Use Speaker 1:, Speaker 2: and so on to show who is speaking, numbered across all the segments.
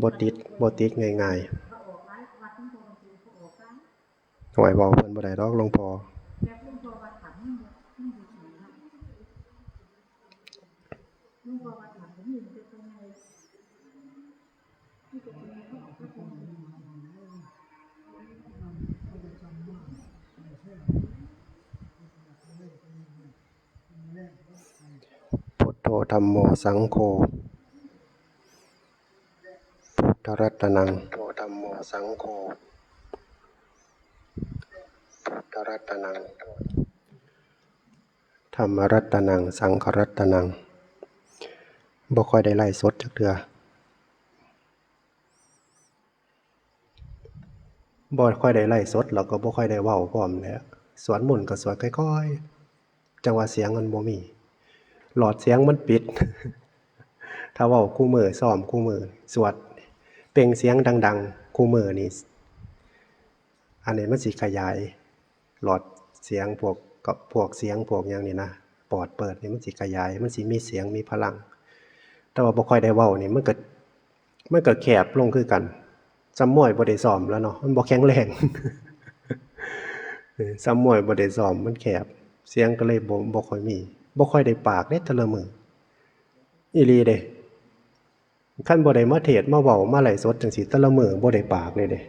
Speaker 1: บ่ติดง่ายๆหวยเว้าเพิ่นบ่ได้ดอกหลวงพ่อพุทโธธัมโมสังโฆพุทธรัตนังพุทโธธัมโมสังโฆพุทธรัตนังธรรมรัตนังสังฆรัตนังบ่ค่อยได้ไล่สดจักเทื่อบ่ค่อยได้ไล่สดแล้วก็บ่ค่อยได้เว้าพร้อมแหละสวดมนต์ก็สวดค่อยๆจังว่าเสียงมันบ่มีหลอดเสียงมันปิด ถ้าเว้าคู่มือซ้อมคู่มือสวดเปล่งเสียงดังๆคู่มือนี่อันนี้มันสิขยายหลอดเสียงพวกเสียงพวกหยังนี่นะปอดเปิดนี่มันสิขยายมันสิมีเสียงมีพลังแต่ว่าบ่ค่อยได้เว้านี่มันก็แคบลงคือกันซ้ำม้อยบ่ได้ซ้อมแล้วเนาะมันบ่แข็งแรงซ้ำม้อยบ่ได้ซ้อมมันแคบเสียงก็เลยบ่ค่อยมีบ่ค่อยได้ปากเด้แต่ละมื้ออีหลีเด้คันบ่ได้มาเทศน์มาเว้ามาไลฟ์สดจังซี่แต่ละมื้อบ่ได้ปากเลยเด้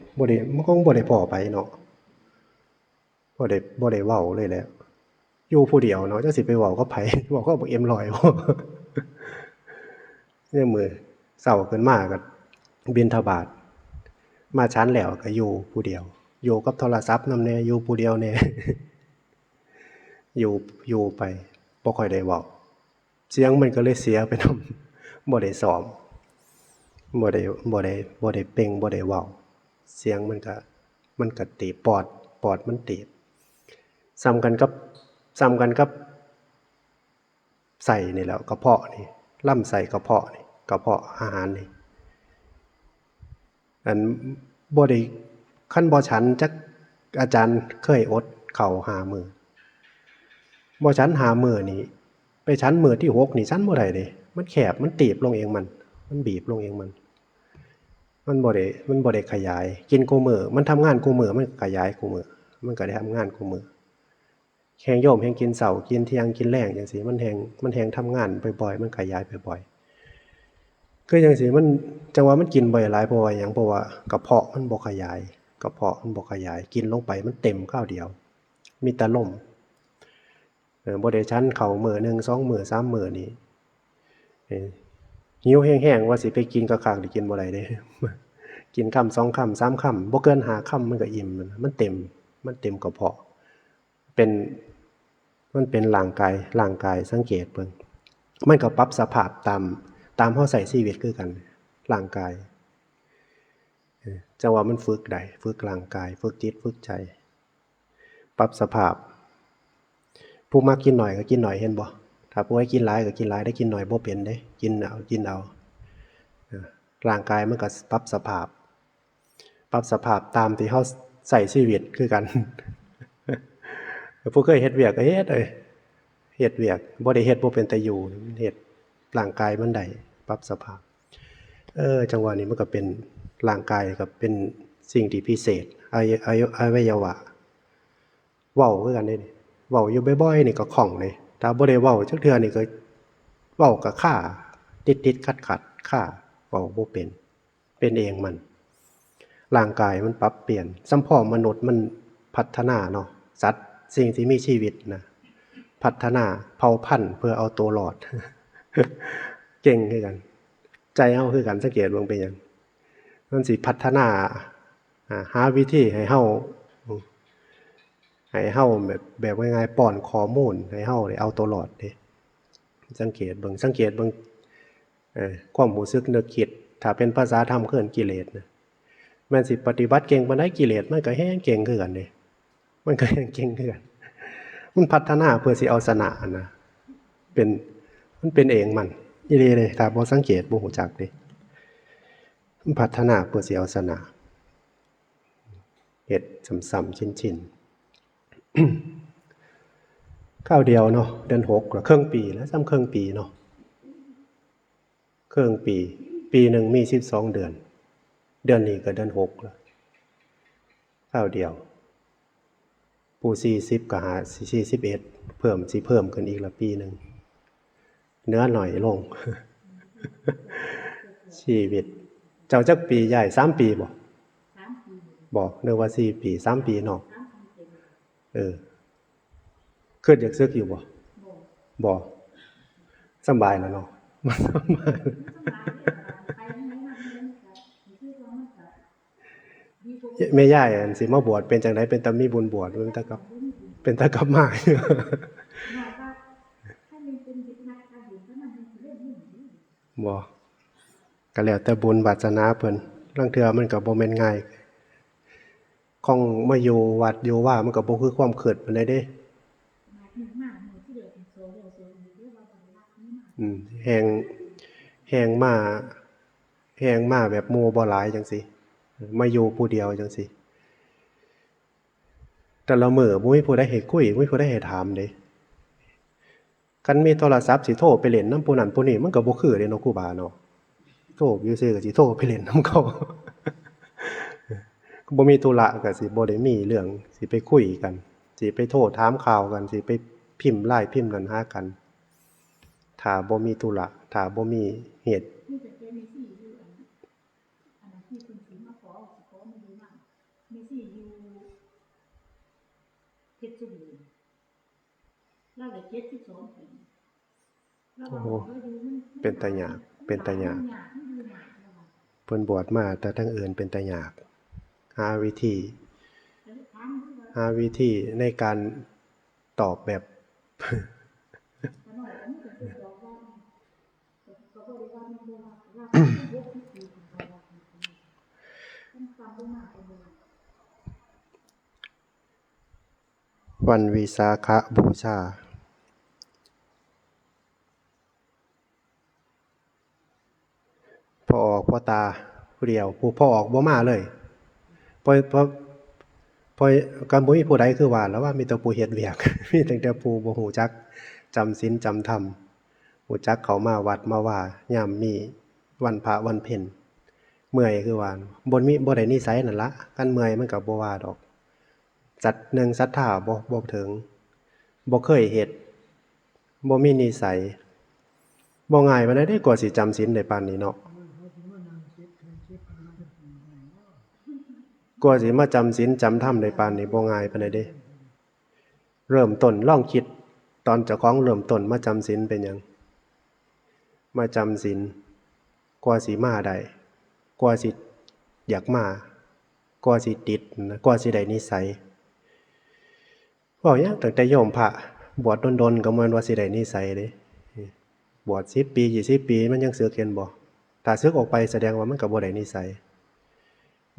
Speaker 1: มันคงบ่ได้พ้อไผเนาะบ่ได้เว้าเลยแหละอยู่ผู้เดียวเนาะจักสิไปเว้ากับไผเว้ากับบักเอ็มร้อยบ่ยามมื้อเช้าขึ้นมาก็บิณฑบาตมาฉันแล้วก็อยู่ผู้เดียวอยู่กับโทรศัพท์นำแหน่อยู่ผู้เดียวแหน่ อยู่ไปบ่ค่อยได้เว้าเสียงมันก็เลยเสียไปนำบ่ได้ซ้อมบ่ได้เปล่งบ่ได้เว้าเสียงมันก็ตีบปอดมันตีบซ้ำกันกับไส้นี่แหล้วกระเพาะนี่ลำไส้กระเพาะนี่กระเพาะอาหารนี่อันบ่ได้คันบ่ฉันจักอาจารย์เคยอดข้าว5มื้อบ่ฉัน5มื้อนี่ไปฉันมื้อที่6นี่ฉันบ่ได้เด้มันแคบมันตีบลงเองมันบีบลงเองมันบ่ได้ขยายกินกูมื้อมันทำงานกูมื้อมันขยายกูมื้อมันก็ได้ทำงานกูมื้อแฮงโยมแฮงกินเช้ากินเที่ยงกินแลงจังซี่มันแฮงทำงานบ่อยๆมันขยายบ่อยๆคือจังซี่มันจังว่ามันกินบ่หลายเพราะว่าหยังเพราะว่ากระเพาะมันบ่ขยายกินลงไปมันเต็มคราวเดียวมีแต่ลมบ่ได้ฉันข้าวมื้อ1 2มื้อ3มื้อนี่หิวแห้งๆว่าสิไปกินคักๆนี่กินบ่ได้เด้ กินคำ2คำ3คำบ่เกิน5คำมันก็อิ่มมันเต็มกระเพาะมันเป็นร่างกายสังเกตเบิ่งมันก็ปรับสภาพตามเฮาใช้ชีวิตคือกันร่างกายจังว่ามันฝึกได้ฝึกร่างกายฝึกจิตฝึกใจปรับสภาพผู้มักกินหน่อยก็กินหน่อยเห็นบ่ถ้าผู้ให้กินหลายก็กินหลายได้กินหน่อยบ่เป็นเด้กินเอาร่างกายมันก็ปรับสภาพตามที่เฮาใช้ชีวิตคือกัน ผู้เคยเฮ็ดเวียกก็เฮ็ดเฮ็ดเวียกบ่ได้เฮ็ดบ่เป็นตาอยู่เฮ็ดร่างกายมันได้ปรับสภาพจังหวะนี้มันก็เป็นร่างกายก็เป็นสิ่งที่พิเศษอวัยวะเว้าคือกันเด้นี่เว้าอยู่บ่อยๆนี่ก็คล่องเลยถ้าบ่ได้เว้าจักเทื่อนี่ก็เว้าก็ค้าติดๆขัดๆค้าเว้าบ่เป็นเองมันร่างกายมันปรับเปลี่ยนสัมพอมนุษย์มันพัฒนาเนาะสัตว์สิ่งที่มีชีวิตนะพัฒนาเผ่าพันธุ์เพื่อเอาตัวรอด เก่งคือกันใจเฮาคือกันสังเกตเบิ่งเป็นหยังมันสิพัฒนาหาวิธีให้เฮาแบบง่ายๆป้อนข้อมูลให้เฮาได้เอาตัวรอดเด้สังเกตเบิ่งความรู้สึกนึกคิดถ้าเป็นภาษาธรรมคือกิเลสนะแม่นสิปฏิบัติเก่งปานใดกิเลสมันก็แฮงเก่งคือกันเด้มันก็แฮงเก่งคือกันมันพัฒนาเพื่อสิเอาชนะนะมันเป็นเองมันอีหลีเลยถ้าบ่สังเกตบ่ฮู้จักเด้มันพัฒนาเพื่อสิเอาชนะเฮ็ดซ้ำๆชินๆ คราวเดียวเนาะเดือน6ก็ครึ่งปีแล้วซ้ำครึ่งปีเนาะครึ่งปีหนึ่งมี12เดือน เดือนนี้ก็เดือน6แล้วคราวเดียวผู้40ก็41เพิ่มสิเพิ่มขึ้นอีกละปีหนึงเนื้อหน่อยลง ชีวิตเจ้าจักปีใหญ่3ปีบ่บอกนึกว่า4ปี3ปีเนาะคิดอยากซึกอยู่บ่สำบายแล้วเนาะมันสำบายแม่ย่ายอันสิมาบวชเป็นจังได๋เป็นตามีบุญบวชเป็นตากลับมาบ่ก็แล้วแต่บุญวาสนาเพิ่นลางเทื่อมันก็บ่แม่นง่ายของมาอยู่วัดอยู่ว่ามันก็บ่คือความคิดปานใดเด้แฮงมาแบบหมู่บ่หลายจังซี่มาอยู่ผู้เดียวจังซี่แต่ละมื้อบ่มีผู้ใดให้คุยบ่มีผู้ใดให้ถามเด้คันมีโทรศัพท์สิโทรไปเล่นนำผู้นั้นผู้นี้มันก็บ่คือเด้เนาะครูบาเนาะโทรอยู่ซื่อก็สิโทรไปเล่นนำเขาบ่มีธุระก็สิบ่ได้มีเรื่องสิไปคุยกันสิไปโทรถามข่าวกันสิไปพิมพ์ LINE พิมพ์นั้นหากันถ้าบ่มีธุระถ้าบ่มีเหตุโอ้เป็นตาหยากเพิ่นบวชมาแต่ทางอื่นเป็นตาหยากหาวิธีในการตอบแบบวันวิสาขบูชาพ่อออกพ่อตาผู้เดียวผู้พ่อออกบ่มาเลยพอก็บ่มีผู้ใดคือว่าแล้วว่ามีแต่ผู้เฮ็ดเวียก มีตั้งแต่ผู้บ่ฮู้จักจำศีลจำธรรมฮู้จักเข้ามาวัดมาว่ายามมีวันพระวันเพ็ญเมื่อยคือว่าบ่ได้นิสัยนั่นล่ะคันเมื่อยมันก็บ่ว่าดอกจัดหนึ่งศรัทธาบ่ถึงบ่เคยเฮ็ดบ่มีนิสัยบ่ง่ายปานใดเด้กว่าสิจำศีลได้ปานนี้เนาะกว่าสิมาจำศีลจำธรรมได้ปานนี้บ่ง่ายปานใดเด้เริ่มต้นลองคิดตอนเจ้าของเริ่มต้นมาจำศีลเป็นหยังมาจำศีลกว่าสิมาได้กว่าสิอยากมากว่าสิติดกว่าสิได้นิสัยเว้าหยังตั้งแต่โยมพระบวชดนๆก็บ่แม่นว่าสิได้นิสัยเด้บวช10ปี20ปีมันยังสึกเห็นบ่ถ้าสึกออกไปแสดงว่ามันก็บ่ได้นิสัย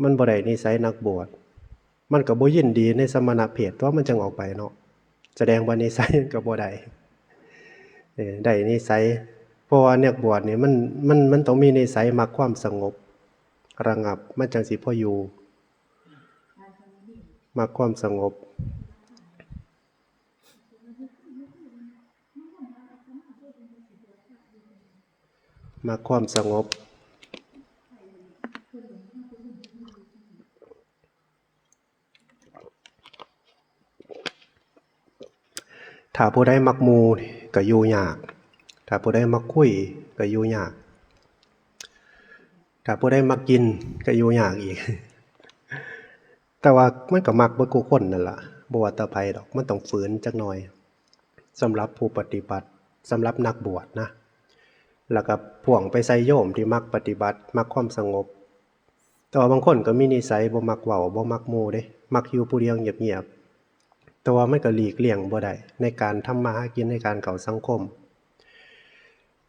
Speaker 1: มันบ่ได้นิสัยนักบวชมันก็บ่ยินดีในสมณเพศตัวมันจังออกไปเนาะแสดงว่านิสัยก็บ่ได้ได้นิสัยเพราะว่านักบวชนี่มันต้องมีนิสัยมักความสงบระงับมันจังสิพออยู่มักความสงบมักความสงบถ้าผู้ใดมักหมู่ก็อยู่ยากถ้าผู้ใดมักคุยก็อยู่ยากถ้าผู้ใดมักกินก็อยู่ยากอีก แต่ว่ามันก็มักเบิดกูคนนั่นล่ะบ่ว่าแต่ไผดอกมันต้องฝืนจักหน่อยสำหรับผู้ปฏิบัติสำหรับนักบวชนะแล้วก็พ่วงไปใส่โยมที่มักปฏิบัติมักความสงบแต่ว่าบางคนก็มีนิสัยบ่มักเว้าบ่มักหมู่เด้มักอยู่ผู้เดียวเงียบๆแต่ว่ามันก็หลีกเลี่ยงบ่ได้ในการทำมาหากินในการเข้าสังคม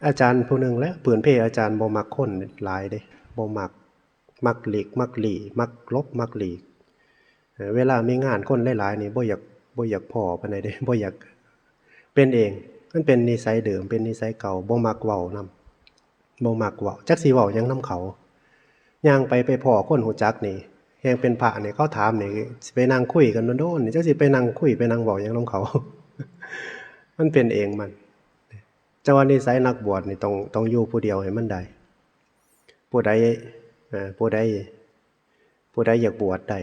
Speaker 1: อาจารย์ผู้หนึ่งและปืนเพอาจารย์บ่มักคนหลายเด้บ่มักหลีกมักหลีมักลบมักหลีกเวลามีงานคนหลายๆนี่บ่อยากพ้อปานใดเด้บ่อยากเป็นเองมันเป็นนิสัยเดิมเป็นนิสัยเก่าบ่มักเว้านำบ่มักเว้าจักสิเว้าหยังนำเขาย่างไปพ้อคนรู้จักนี่แฮงเป็นพระนี่เขาถามนี่สิไปนั่งคุยกันโดนๆนี่จักสิไปนั่งคุยไปนั่งเว้าหยังนำเขา มันเป็นเองมันแต่ว่านิสัยนักบวชนี่ต้องอยู่ผู้เดียวให้มันได้ผู้ใด ผู้ใดอยากบวชได้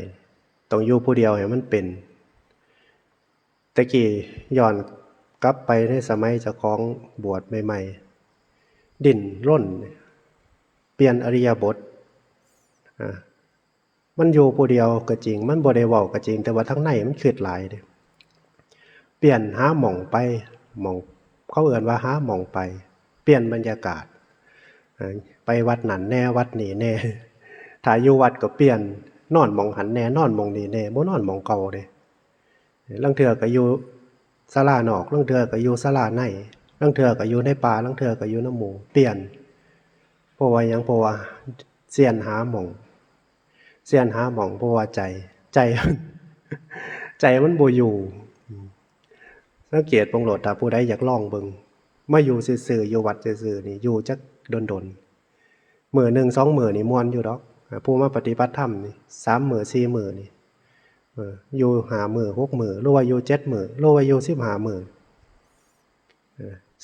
Speaker 1: ต้องอยู่ผู้เดียวให้มันเป็นตะกี้ย้อนกลับไปในสมัยเจ้าของบวชใหม่ๆดิ้นร่นเปลี่ยนอริยบทมันอยู่ผู้เดียวก็จริงมันบ่ได้เว้าก็จริงแต่ว่าทั้งในมันคิดหลายเด้เปลี่ยนหาหม่องไปหม่องเขาเอิ้นว่าหาหม่องไปเปลี่ยนบรรยากาศไปวัดนั่นแน่วัดนี้แน่ถ้าอยู่วัดก็เปลี่ยนนอนหม่องหันแน่นอนหม่องนี้แน่บ่นอนหม่องเก่าเด้ลางเทื่อก็อยู่ศาลานอกลางเทื่อก็อยู่ศาลาในลางเทื่อก็อยู่ในป่าลางเทื่อก็อยู่นำหมู่เปลี่ยนเพราะว่าหยังเพราะว่าเสียนหาหม่องเสียนหาหม่องเพราะว่าใจมันบ่อยู่สังเกตเบิ่งโลดถ้าผู้ใดอยากลองเบิ่งมาอยู่ซื่อๆอยู่วัดซื่อๆนี่อยู่จักดนๆมื้อนึง2มื้อนี่ม่วนอยู่ดอกผู้มาปฏิบัติธรรมนี่3มื้อ4มื้อนี่อยู่5มื้อ6มื้อหรือว่าอยู่7มื้อหรือว่าอยู่15มื้อ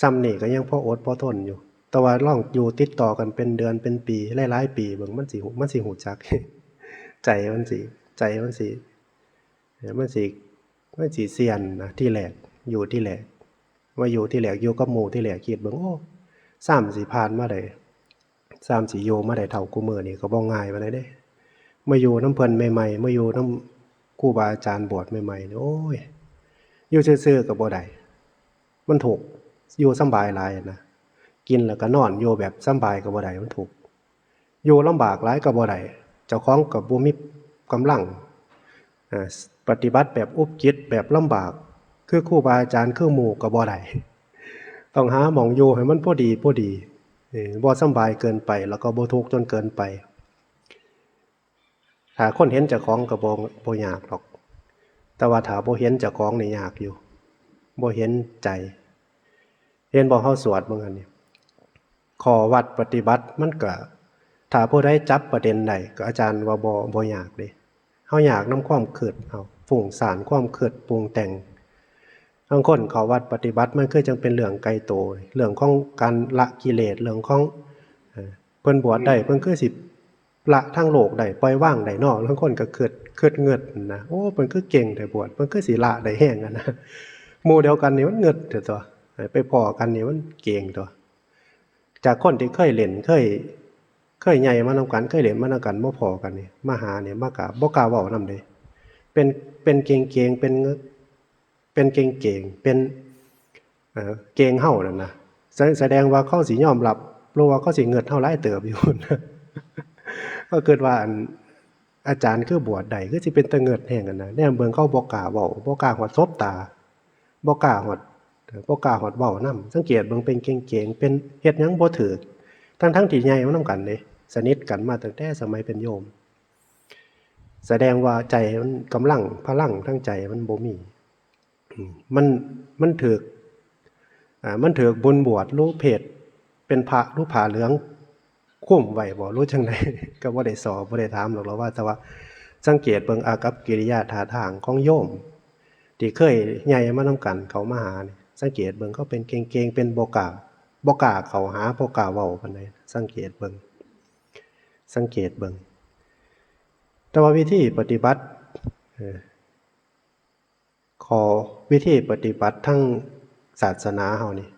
Speaker 1: ซ้ำนี่ก็ยังพออดพอทนอยู่แต่ว่าลองอยู่ติดต่อกันเป็นเดือนเป็นปีหลายๆปีเบิ่งมันสิฮู้จัก ใจมันสิมันสิเซียนนะที่แรกอยู่ที่แรกว่าอยู่ที่แรกอยู่กับหมู่ที่แรกคิดเบิ่งโอ้3 4ผ่านมาได้3 4อยู่มาได้เท่ากูมื้อนี่ก็บ่ง่ายปานใดเด้มาอยู่นำเพิ่นใหม่ๆมาอยู่นำครูบาอาจารย์บวชใหม่ๆนี่โอ้ยอยู่ซื่อๆก็บ่ได้มันทุกข์อยู่สำบายหลายนะกินแล้วก็นอนอยู่แบบสำบายก็บ่ได้มันทุกข์อยู่ลำบากหลายก็บ่ได้เจ้าของก็บ่มีกำลังปฏิบัติแบบอุบจิตแบบลำบากคือครูบาอาจารย์คือหมู่ก็บ่ได้ต้องหาหม่องอยู่ให้มันพอดีบ่สำบายเกินไปแล้วก็บ่ทุกข์จนเกินไปถ้าคนเห็นเจ้าของก็บ่ยากหรอกแต่ว่าถ้าบ่เห็นเจ้าของนี่ยากอยู่บ่เห็นใจเห็นบ่เฮาสวดเบิ่งอันนี้ข้อวัดปฏิบัติมันก็ถ้าผู้ใดจับประเด็นใดก็อาจารย์ว่าบ่ยากเด้เฮาอยากนำความคิดเอาฟุ้งซ่านความคิดปรุงแต่งบางคนเขาวัดปฏิบัติมันคือจังเป็นเรื่องไกลตัวเรื่องของการละกิเลสเรื่องของเพิ่นบวชได้เพิ่นคือสิละทางโลกได้ปล่อยวางได้เนาะบางคนก็คิดเงิดนะโอ้เพิ่นคือเก่งแต่บวชเพิ่นคือสิละได้แฮงอ่ะนะหมู่เดียวกันนี่มันเงิดเถอะตัวไปพ้อกันนี่มันเก่งตัวจากคนที่เคยเล่นเคยใหญ่มานำกันเคยเล่นมานำกันบ่พอกันนี่มาหาเนี่ยมากะบ่กล้าเว้านำเด้เป็นเก่งๆเป็นเก่งๆเป็นเก่งเฮานั่นน่ะแสดงว่าเขาสิยอมรับหรือว่าเขาสิเงิดเฮาหลายเติบอยู่นะก็เกิดว่าอาจารย์คือบวชได้คือสิเป็นตะเงิดแห่งกันนะแนมเบิ่งเขาบ่กล้าเว้าบ่กล้าฮอดซบตาบ่กล้าฮอดเว้านำสังเกตเบิ่งเป็นเก่งๆเป็นเฮ็ดหยังบ่ถูกทั้งที่ใหญ่มานำกันเด้สนิทกันมาตั้งแต่สมัยเป็นโยมแสดงว่าใจมันกำลังพลังทั้งใจมันบ่มีมันถูกบุญบวชรู้เพศเป็นพระรู้ผ้าเหลืองคุ้มไว้บ่รู้จังได๋ก็บ่ได้สอบบ่ได้ถามหรอกว่าแต่ว่าสังเกตเบิ่งอากัปกิริยาท่าทางของโยมที่เคยใหญ่มานำกันเขามาหานี่สังเกตเบิ่งเขาเป็นเก่งๆเป็นบ่กล้าเข้าหาบ่กล้าเว้าปานใดสังเกตเบิ่งแต่ว่าวิธีปฏิบัติวิธีปฏิบัติทั้งศาสนาเฮานี่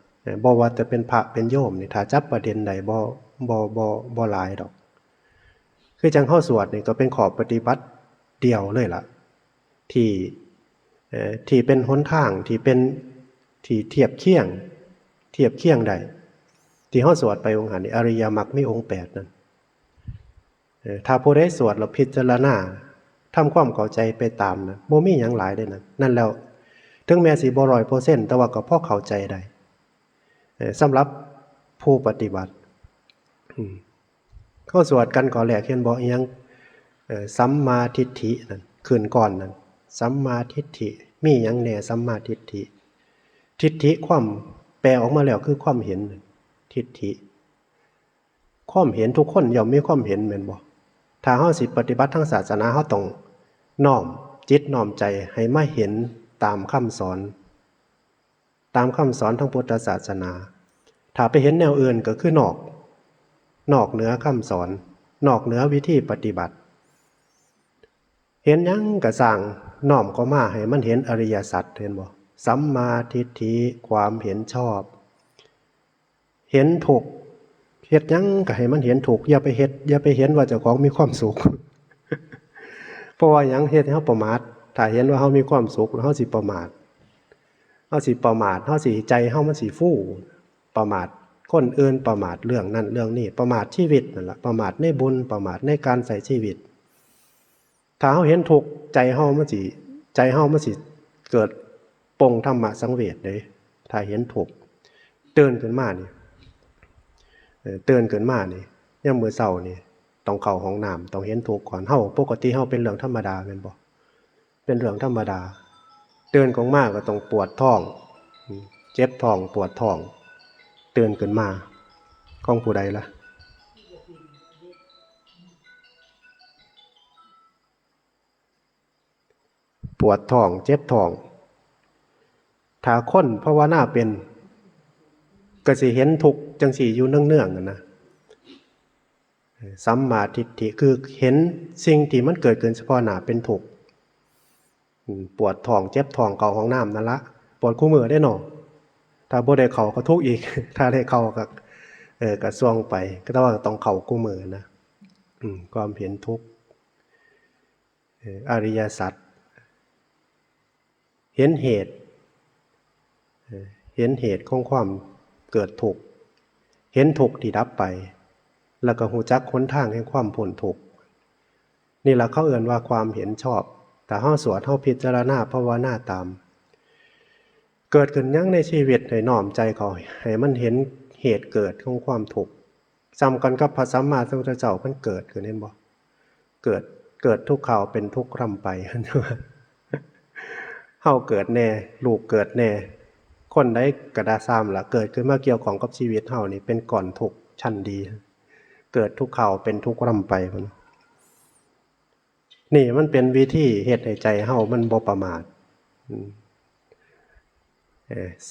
Speaker 1: บ่ว่าจะเป็นพระเป็นโยมนี่ถ้าจับประเด็นใดบ่หลายดอกคือจังเฮาสวดนี่ก็เป็นข้อปฏิบัติเดียวเลยล่ะที่เป็นหนทางที่เป็นที่เทียบเคียงได้ที่เฮาสวดไปองค์หันนี่อริยมรรคมีองค์8นั่นถ้าผู้ใดสวดแล้วพิจารณาทำความเข้าใจไปตามนะบ่มีหยังหลายได้นั่นแล้วถึงแม้สิบ่ 100% แต่ว่าก็พอเข้าใจได้สำหรับผู้ปฏิบัติเขาสวดกันก่อนแรกเห็นบ่อีหยังสัมมาทิฏฐินั่นคืนก่อนนั่นสัมมาทิฏฐิมีหยังแน่สัมมาทิฏฐิความแปลออกมาแล้วคือความเห็นทิฏฐิความเห็นทุกคนย่อมมีความเห็นแม่นบ่ถ้าเฮาสิปฏิบัติทางศาสนาเฮาต้องน้อมจิตน้อมใจให้มาเห็นตามคำสอนทางพุทธศาสนาถ้าไปเห็นแนวอื่นก็คือนอกเหนือคำสอนนอกเหนือวิธีปฏิบัติ เห็นหยังก็สร้างน้อมเข้ามาให้มันเห็นอริยสัจเห็นบ่สัมมาทิฏฐิความเห็นชอบเห็นถูกเฮ็ดหยังก็ให้มันเห็นถูกอย่าไปเฮ็ดอย่าไปเห็นว่าเจ้าของมีความสุข เพราะว่าหยังเฮ็ดให้เฮาประมาทถ้าเห็นว่าเฮามีความสุขแล้วเฮาสิประมาทเฮาสิใจเฮามันสิฟู่ประมาทคนอื่นประมาทเรื่องนั้นเรื่องนี้ประมาทชีวิตนั่นล่ะประมาทในบุญประมาทในการใช้ชีวิตถ้าเฮาเห็นทุกข์ใจเฮามันสิเกิดปลงธรรมะสังเวชเด้ถ้าเห็นทุกข์ตื่นขึ้นมานี่ยามมื้อเช้านี่ต้องเข้าห้องน้ำต้องเห็นทุกข์ก่อนเฮาปกติเฮาเป็นเรื่องธรรมดาแม่นบ่เป็นเรื่องธรรมดาตื่นขึ้นมาก็ต้องปวดท้องเจ็บท้องปวดท้องตื่นขึ้นมาของผู้ใดล่ะปวดท้องเจ็บท้องถ้าคนภาวนาเป็นก็สิเห็นทุกข์จังสิอยู่เนืองๆนั่นนะสัมมาทิฏฐิคือเห็นสิ่งที่มันเกิดขึ้นเฉพาะหน้าเป็นทุกข์ปวดท้องเจ็บท้องเข้าห้องน้ำนั่นละปวดคู่มือได้หนอถ้าบ่ได้เข้าก็ทุกข์อีกถ้าได้เข้าก็ก็ซ่วงไปก็ต้องเข้าคู่มือนะความเห็นทุกข์อริยสัจเห็นเหตุของความเกิดทุกข์เห็นทุกข์ที่ดับไปแล้วก็หูจักหนทางแห่งความพ้นทุกข์นี่แหละเขาเอ่ยว่าความเห็นชอบแต่เฮาสวดเฮาพิจารณาภาวนาตามเกิดขึ้นยังในชีวิตให้น้อมใจเขาให้มันเห็นเหตุเกิดของความทุกข์ซ้ำกันกับพระสัมมาสัมพุทธเจ้าเพิ่นเกิดขึ้นเห็นบ่เกิดทุกข์ข่าวเป็นทุกข์ร่ำไปเฮาเกิดแน่ลูกเกิดแน่คนใดก็ได้ซ้ำล่ะเกิดขึ้นมาเกี่ยวของกับชีวิตเฮานี่เป็นก่อนทุกข์ชั้นดีเกิดทุกข์ข่าวเป็นทุกข์ร่ำไปพุ่นนี่มันเป็นวิธีเฮ็ดให้ใจเฮามันบ่ประมาท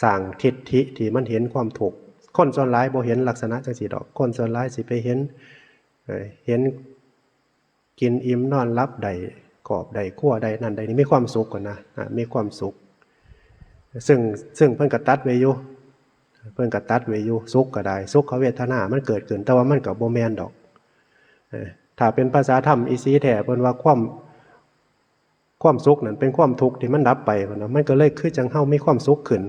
Speaker 1: สร้างทิฏฐิที่มันเห็นความทุกข์คนส่วนหลายบ่เห็นลักษณะจังซี่ดอกคนส่วนหลายสิไปเห็นกินอิ่มนอนหลับได้กอบได้คั่วได้นั่นได้นี่มีความสุขก่อนนะมีความสุขซึ่งเพิ่นก็ตัดไว้อยู่สุขก็ได้สุขเวทนามันเกิดขึ้นแต่ว่ามันก็บ่แม่นดอกถ้าเป็นภาษาธรรมอีสีแท้เพิ่นว่าความสุขนั่นเป็นความทุกข์ที่มันดับไปพุ่นน่ะมันก็เลยคือจังเฮามีความสุขขึ้น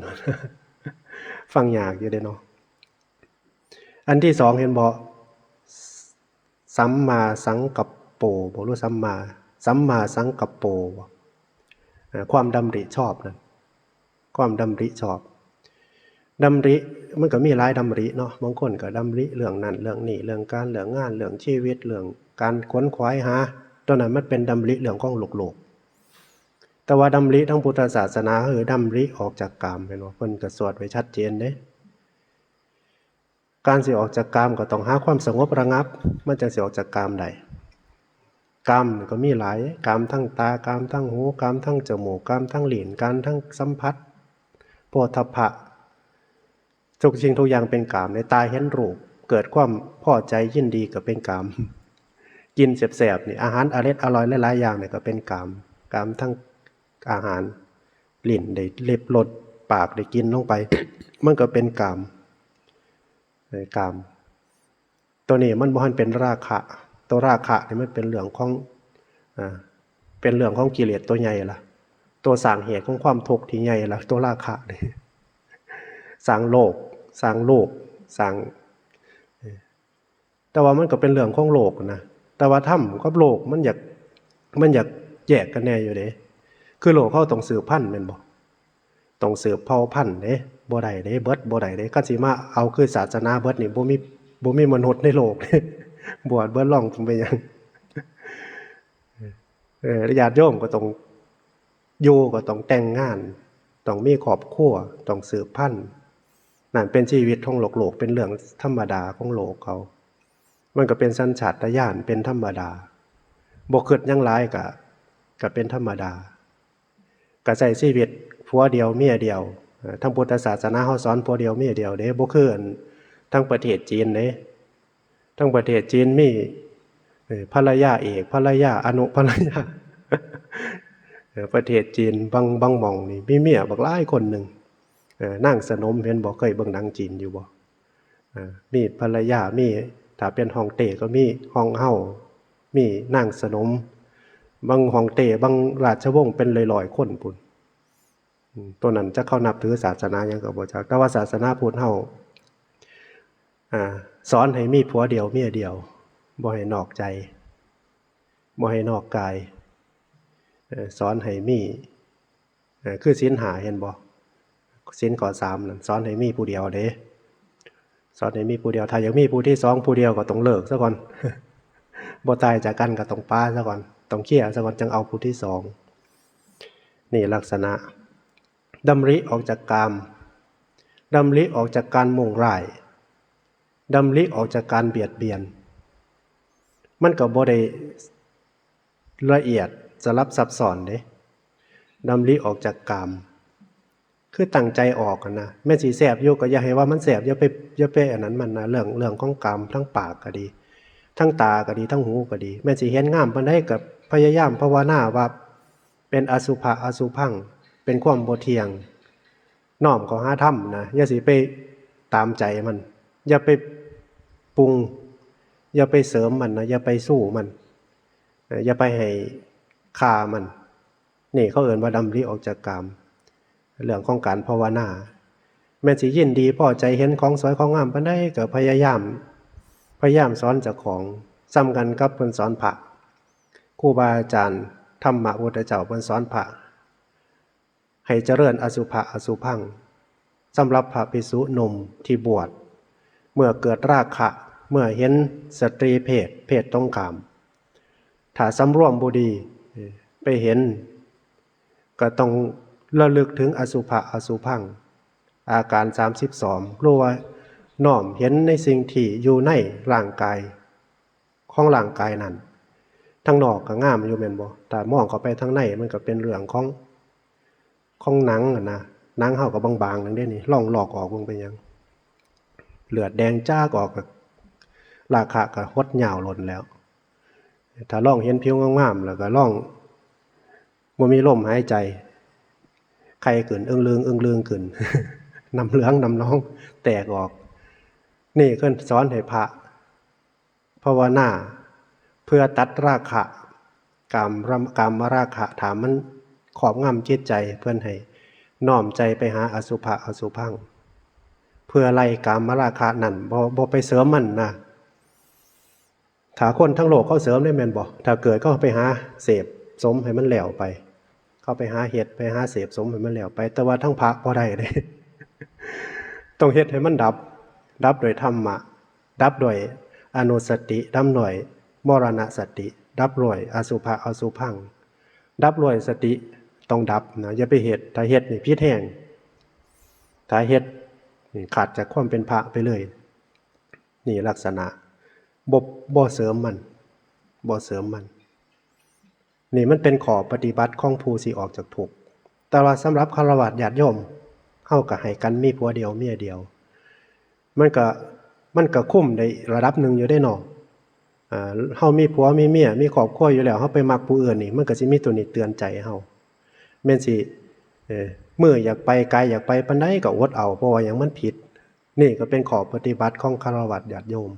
Speaker 1: ฟังยากอยู่เด้เนาะอันที่สองเห็นบ่สัมมาสังกัปโปบ่รู้สัมมาสังกัปโปความดำริชอบนั่นความดำริชอบดำริมันก็มีหลายดำริเนาะบางคนก็ดำริเรื่องนั้นเรื่องนี้เรื่องการเรื่องงานเรื่องชีวิตเรื่องการค้นคว้าหาตัวนั้นมันเป็นดำริเรื่องของโลกแต่ว่าดำริทั้งพุทธศาสนาคือดำริออกจากกามเห็นบ่เพิ่นก็สวดไว้ชัดเจนเด้การสิออกจากกามก็ต้องหาความสงบระงับมันจังสิออกจากกามได้กามก็มีหลายกามทั้งตากามทั้งหูกามทั้งจมูกกามทั้งลิ้นกามทั้งสัมผัสโผฏฐัพพะทุกสิ่งทุกอย่างเป็นกามในตาเห็นรูปเกิดความพอใจยินดีก็เป็นกามกินแสบๆนี่อาหารอร่อยหลายๆอย่างเนี่ยก็เป็นกามทั้งอาหารลิ้นได้ลิ้มรสปากได้กินลงไป มันก็เป็นกามตัวนี้มันบ่ทันเป็นราคะตัวราคะนี่มันเป็นเรื่องของกิเลสตัวใหญ่ล่ะตัวสร้างเหตุของความทุกข์ที่ใหญ่ล่ะตัวราคะนี่สร้างโลกสร้างแต่ว่ามันก็เป็นเรื่องของโลกนะแต่ว่าธรรมกับโลกมันอยากแยกกันแน่อยู่เด้คือโลกเขาต้องสืบพันธุ์แม่นบ่ต้องสืบเผ่าพันธุ์เด้บ่ได้เด้เบิดบ่ได้เด้คันสิมาเอาคือศาสนาเบิดนี่บ่มีมนุษย์ในโลก บวชเบิดล่องไปหยังญาติโยมก็ต้องอยู่ก็ต้องแต่งงานต้องมีครอบครัวต้องสืบพันธุ์นั่นเป็นชีวิตของโลกเป็นเรื่องธรรมดาของโลกเขามันก็เป็นสัญชาตญาณเป็นธรรมดาบ่คิดหยังหลายก็เป็นธรรมดาก็ใช้ชีวิตผัวเดียวเมียเดียวทั้งพุทธศาสนาเฮาสอนผัวเดียวเมียเดียวเด้บ่คือทั้งประเทศจีนเด้ทั้งประเทศจีนมีภรรยาเอกภรรยาอนุภรรยา ประเทศจีนบางหม่องนี่มีเมียบักหลายคนหนึงนางสนมเห็นบ่เคยเบิ่งหนังจีนอยู่บ่มีภรรยามีถ้าเป็นฮ่องเต้ก็มีฮ่องเฮามีนางสนมบางฮ่องเต้บางราชวงศ์เป็นร้อยๆคนพุ่นตัวนั้นจะเข้านับถือศาสนาหยังก็บ่จักแต่ว่าศาสนาพุทธเฮาสอนให้มีผัวเดียวเมียเดียวบ่ให้นอกใจบ่ให้นอกกายสอนให้มีคือศีล5เห็นบ่ศีลข้อ3นั่นสอนให้มีผู้เดียวเด้สอนให้มีผู้เดียวถ้าอยากมีผู้ที่2ผู้เดียวก็ต้องเลิกซะก่อน บ่ตายจากกันก็ต้องป้าซะก่อนต้องเคลียร์ซะก่อนจึงเอาผู้ที่2นี่ลักษณะดำริออกจากกามดำริออกจากการมุ่งร้ายดำริออกจากการเบียดเบียนมันก็บ่ได้ละเอียดสลับซับซ้อนเด้ดำริออกจากกามคือตั้งใจออกนะแม่นสิแสบอยู่ก็อย่าให้ว่ามันแสบอย่าไปอันนั้นมันนะเรื่องของกามทั้งปากก็ดีทั้งตาก็ดีทั้งหูก็ดีแม่นสิเห็นงามปานใดก็พยายามภาวนาว่าเป็นอสุภะอสุภังเป็นความบ่เที่ยงน้อมเข้าหาธรรมนะอย่าสิไปตามใจมันอย่าไปปรุงอย่าไปเสริมมันนะอย่าไปสู้มันอย่าไปให้ฆ่ามันนี่เขาเอิ้นว่าดำริออกจากกามเรื่องของการภาวนาแม้นสิยินดีพอใจเห็นของสวยของงามปานใดก็พยายามสอนเจ้าของซ้ำกันกับเพิ่นสอนพระครูบาอาจารย์ธรรมพุทธเจ้าเพิ่นสอนพระให้เจริญอสุภะอสุภังสำหรับพระภิกษุหนุ่มที่บวชเมื่อเกิดราคะเมื่อเห็นสตรีเพศตรงข้ามถ้าสำรวมบ่ดีไปเห็นก็ต้องระลึกถึงอสุภะอสุภังอาการ32รู้ว่าน้อมเห็นในสิ่งที่อยู่ในร่างกายของร่างกายนั้นทางนอกก็งามอยู่แม่นบ่แต่มองเข้าไปทางในมันก็เป็นเรื่องของหนังนะหนังเฮาก็บางๆนึงเด้นี่ลองลอกออกเบิ่งเป็นหยังเลือดแดงจ้ากออกก็ราคะก็หดยาวหล่นแล้วถ้าลองเห็นผิวงามๆแล้วก็ลองบ่มีลมหายใจไข้ขึ้นอึ้งลึงขึ้น น้ำเหลืองน้ำน้องแตกออกนี่เพิ่นสอนให้พระภาวนาเพื่อตัดราคะกามราคะถามมันครอบงำจิตใจเพื่อนให้น้อมใจไปหาอสุภะอสุภังเพื่อไล่กามราคะนั่นบ่ไปเสริมมันนะถ้าคนทั้งโลกเขาเสริมได้แม่นบ่ถ้าเกิดก็ไปหาเสพสมให้มันแล้วไปเข้าไปหาเฮ็ดไปหาเสพสมให้มันแล้วไปแต่ว่าทั้งพระบ่ได้เด้ ต้องเฮ็ดให้มันดับโดยธรรมะดับโดยอนุสติดับโดยมรณสติดับโดยอสุภะอสุภังดับโดยสติต้องดับนะอย่าไปเฮ็ดถ้าเฮ็ดนี่ผิดแห้งถ้าเฮ็ดนี่ขาดจากความเป็นพระไปเลยนี่ลักษณะบ่เสริมมันนี่มันเป็นข้อปฏิบัติของผู้สิออกจากทุกข์แต่ว่าสำหรับฆราวาสญาติโยมเฮาก็ให้กันมีผัวเดียวเมียเดียวมันก็คุ้มในระดับหนึ่งอยู่ได้เนาะเฮามีผัวมีเมียมีครอบครัวอยู่แล้วเฮาไปมักผู้อื่นนี่มันก็สิมีตัวนี้เตือนใจเฮาแม่นสิมื้ออยากไปกายอยากไปปานใดก็อดเอาเพราะว่าหยังมันผิดนี่ก็เป็นข้อปฏิบัติของฆราวาสญาติโยม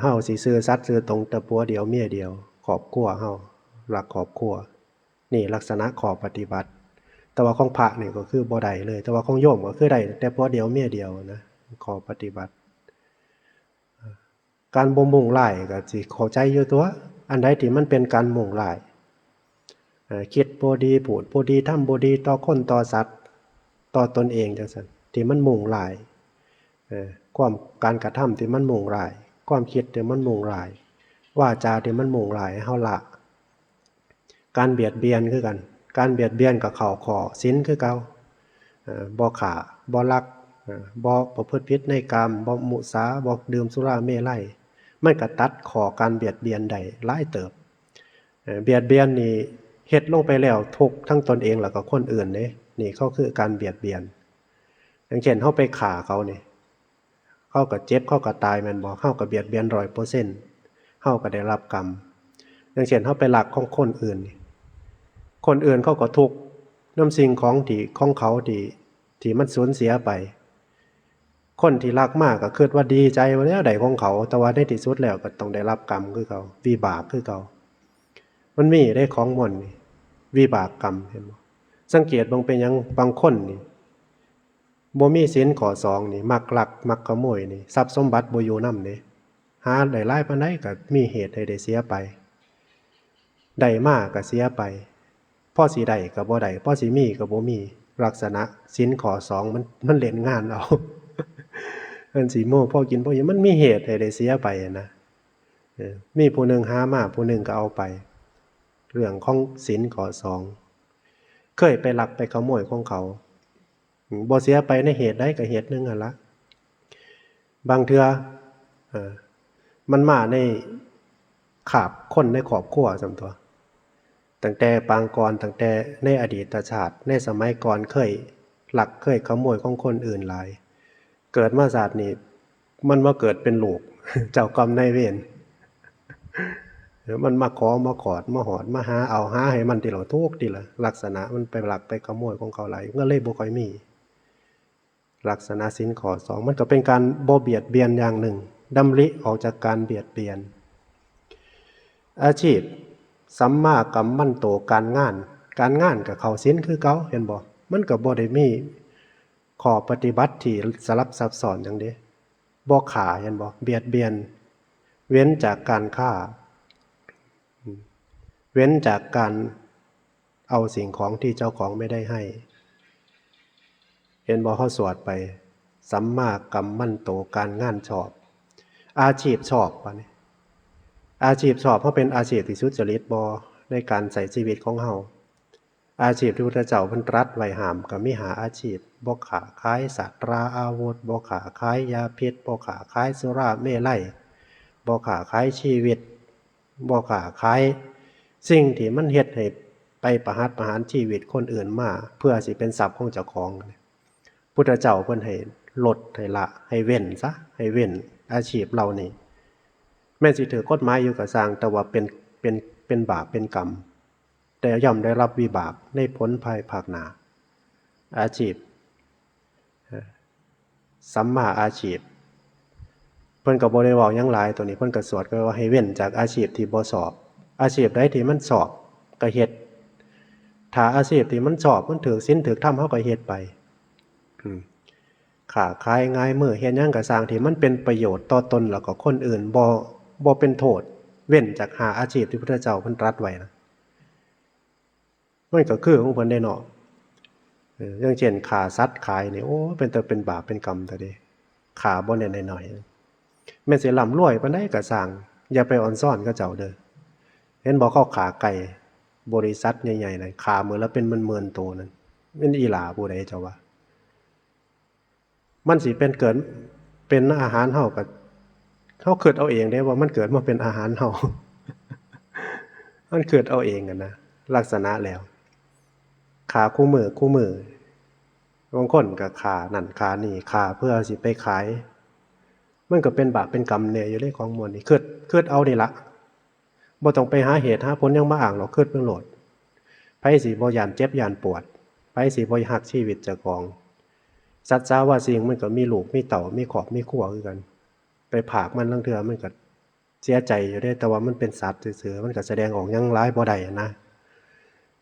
Speaker 1: เฮาสิซื่อสัตย์ซื่อตรงแต่ผัวเดียวเมียเดียวครอบครัวเฮารักครอบครัวนี่ลักษณะข้อปฏิบัติแต่ว่าของพระนี่ก็คือบ่ได้เลยแต่ว่าของโยมก็คือได้แต่ผัวเดียวเมียเดียวนะข้อปฏิบัติการบ่มุ่งร้ายก็สิเข้าใจอยู่ตัวอันใดที่มันเป็นการมุ่งร้ายคิดบ่ดีพูดบ่ดีทำบ่ดีต่อคนต่อสัตว์ต่อตนเองจังซั่นที่มันมุ่งร้ายความการกระทำที่มันมุ่งร้ายความคิดที่มันมุ่งร้ายวาจาที่มันมุ่งร้ายเฮาละการเบียดเบียนคือกันการเบียดเบียนกับเข้าข้อศีลคือเก่าบ่ฆ่าบ่ลักบ่ประพฤติผิดในกามบ่มุสาบ่ดื่มสุราเมลัยมันก็ตัดข้อการเบียดเบียนได้หลายเติบเบียดเบียนนี่เฮ็ดลงไปแล้วทุกข์ทั้งตนเองแล้วก็คนอื่นเด้นี่เขาคือการเบียดเบียนอย่างเช่นเฮาไปฆ่าเขานี่เขาก็เจ็บเขาก็ตายแม่นบ่เฮาก็เบียดเบียน 100% เฮาก็ได้รับกรรมอย่างเช่นเฮาไปลักของคนอื่นนี่ คนอื่นเขาก็ทุกข์นำสิ่งของที่ของเขาที่มันสูญเสียไปคนที่รักมากก็คิดว่าดีใจว่าแล้วได้ของเขาแต่ว่าในที่สุดแล้วก็ต้องได้รับกรรมคือเขาวิบากคือเขามันมีได้ของหม่นนี่วิบากกรรมเห็นบ่สังเกตเบิ่งเป็นหยังบางคนนี่บ่มีศีลข้อ2นี่มักลักมักขโมยนี่ทรัพย์สมบัติบ่อยู่นำนี่หาได้หลายปานใดก็มีเหตุให้ได้เสียไปได้มาก็เสียไปพอสิได้ก็บ่ได้พอสิมีก็บ่มีลักษณะศีลข้อ2มันเล่นงานเอาอันสิโมพอกินพออยู่มันมีเหตุให้ได้เสียไปนะมีผู้หนึ่งหามาผู้หนึ่งก็เอาไปเรื่องของศีลข้อ2เคยไปลักไปขโมยของเขาบ่เสียไปในเหตุใดก็เหตุหนึงหั่นละบางเทื่อมันมาในขาบคนในครอบครัวซั่นตัวตั้งแต่ปางก่อนตั้งแต่ในอดีตชาติในสมัยก่อนเคยลักเคยขโมยของคนอื่นหลายเกิดมาชาตินี้มันมาเกิดเป็นลูก เจ้ากรรมนายเวรมันมาขอมาขอดมาหอดมาหาเอาหาให้มันทีละทุกทีละลักษณะมันไปลักไปขโมยของเขาหลายก็เลยบ่ค่อยมีลักษณะศีลข้อ2มันก็เป็นการบ่เบียดเบียนอย่างหนึ่งดำริออกจากการเบียดเบียนอาชีพสัมมากัมมันโตการงานกับเข้าศีลคือเก่าเห็นบ่มันก็บ่ได้มีข้อปฏิบัติที่สลับซับซ้อนจังเด้บ่ฆ่าเห็นบ่เบียดเบียนเว้นจากการฆ่าเว้นจากการเอาสิ่งของที่เจ้าของไม่ได้ให้เห็นบ่เฮาสวดไปสัมมากัมมันโตการงานชอบอาชีพชอบปะนี่อาชีพชอบเฮาเป็นอาชีพที่สุจริตบ่ในการใช้ชีวิตของเฮาอาชีพที่พระพุทธเจ้าเพิ่นตรัสไว้ห้ามก็มีหาอาชีพบ่ค้าขายสัตราอาวุธบ่ค้าขายยาพิษบ่ค้าขายสุราเมลัยบ่ค้าขายชีวิตบ่ค้าขายสิ่งที่มันเฮ็ดให้ไปประหัตประหารชีวิตคนอื่นมาเพื่อสิเป็นทรัพย์ของเจ้าของพุทธเจ้าเพิ่นให้ลดให้ละให้เว้นซะให้เว้นอาชีพเหล่านี้แม้สิถือกฎหมายอยู่ก็สร้างแต่ว่าเป็นบาปเป็นกรรมแต่ย่อมได้รับวิบากในผลภายภาคหน้าอาชีพสัมมาอาชีพเพิ่นก็บ่ได้เว้าหยังหลายตัวนี้เพิ่นก็สวดก็ว่าให้เว้นจากอาชีพที่บ่ชอบอาชีพใดที่มันชอบก็เฮ็ดถ้าอาชีพที่มันชอบมันถูกศีลถูกธรรมเฮาก็เฮ็ดไปค้าขายง่ายมือเฮ็ดหยังก็สร้างที่มันเป็นประโยชน์ต่อตนแล้วก็คนอื่นบ่เป็นโทษเว้นจากหาอาชีพที่พระพุทธเจ้าเพิ่นตรัสไว้นะมันก็คือของเพิ่นได้เนาะอย่างเช่นฆ่าสัตว์ขายนี่โอ้เป็นแต่เป็นบาปเป็นกรรมแต่เด้ฆ่าบ่แน่น้อยๆแม่นสิร่ำรวยปานใดก็สร้างอย่าไปอ่อนซ่อนกับเจ้าเด้อเห็นบ่เขาฆ่าไก่บริษัทใหญ่ๆนั่นฆ่ามื้อละเป็นหมื่นๆตัวนั่นเป็นอีหลาผู้ใดเจ้าว่ามันสิเป็นเกิดเป็นอาหารเฮาก็เฮาคิดเอาเองได้ว่ามันเกิดมาเป็นอาหารเฮา มันคิดเอาเองกันนะลักษณะแล้วขาคู่มือบางคนก็ขานั่นขานี่ขาเพื่อสิไปขายมันก็เป็นบาปเป็นกรรมเนี่ยอยู่ในของมวลนี่คิดเอานี่ละบ่ต้องไปหาเหตุหาผลยังมาอ้างหรอกคิดเพิ่งโหลดไผสิบ่ย่านเจ็บย่านปวดไผสิบ่ฮักชีวิตเจ้าของสัจจาว่าสิ่งมันก็มีลูกมีเต่ามีครอบมีครัวคือกันไปผากมันลางเทื่อมันก็เสียใจอยู่ได้แต่ว่ามันเป็นสัตว์ซื่อๆมันก็แสดงออกหยังร้ายบ่ได้นะ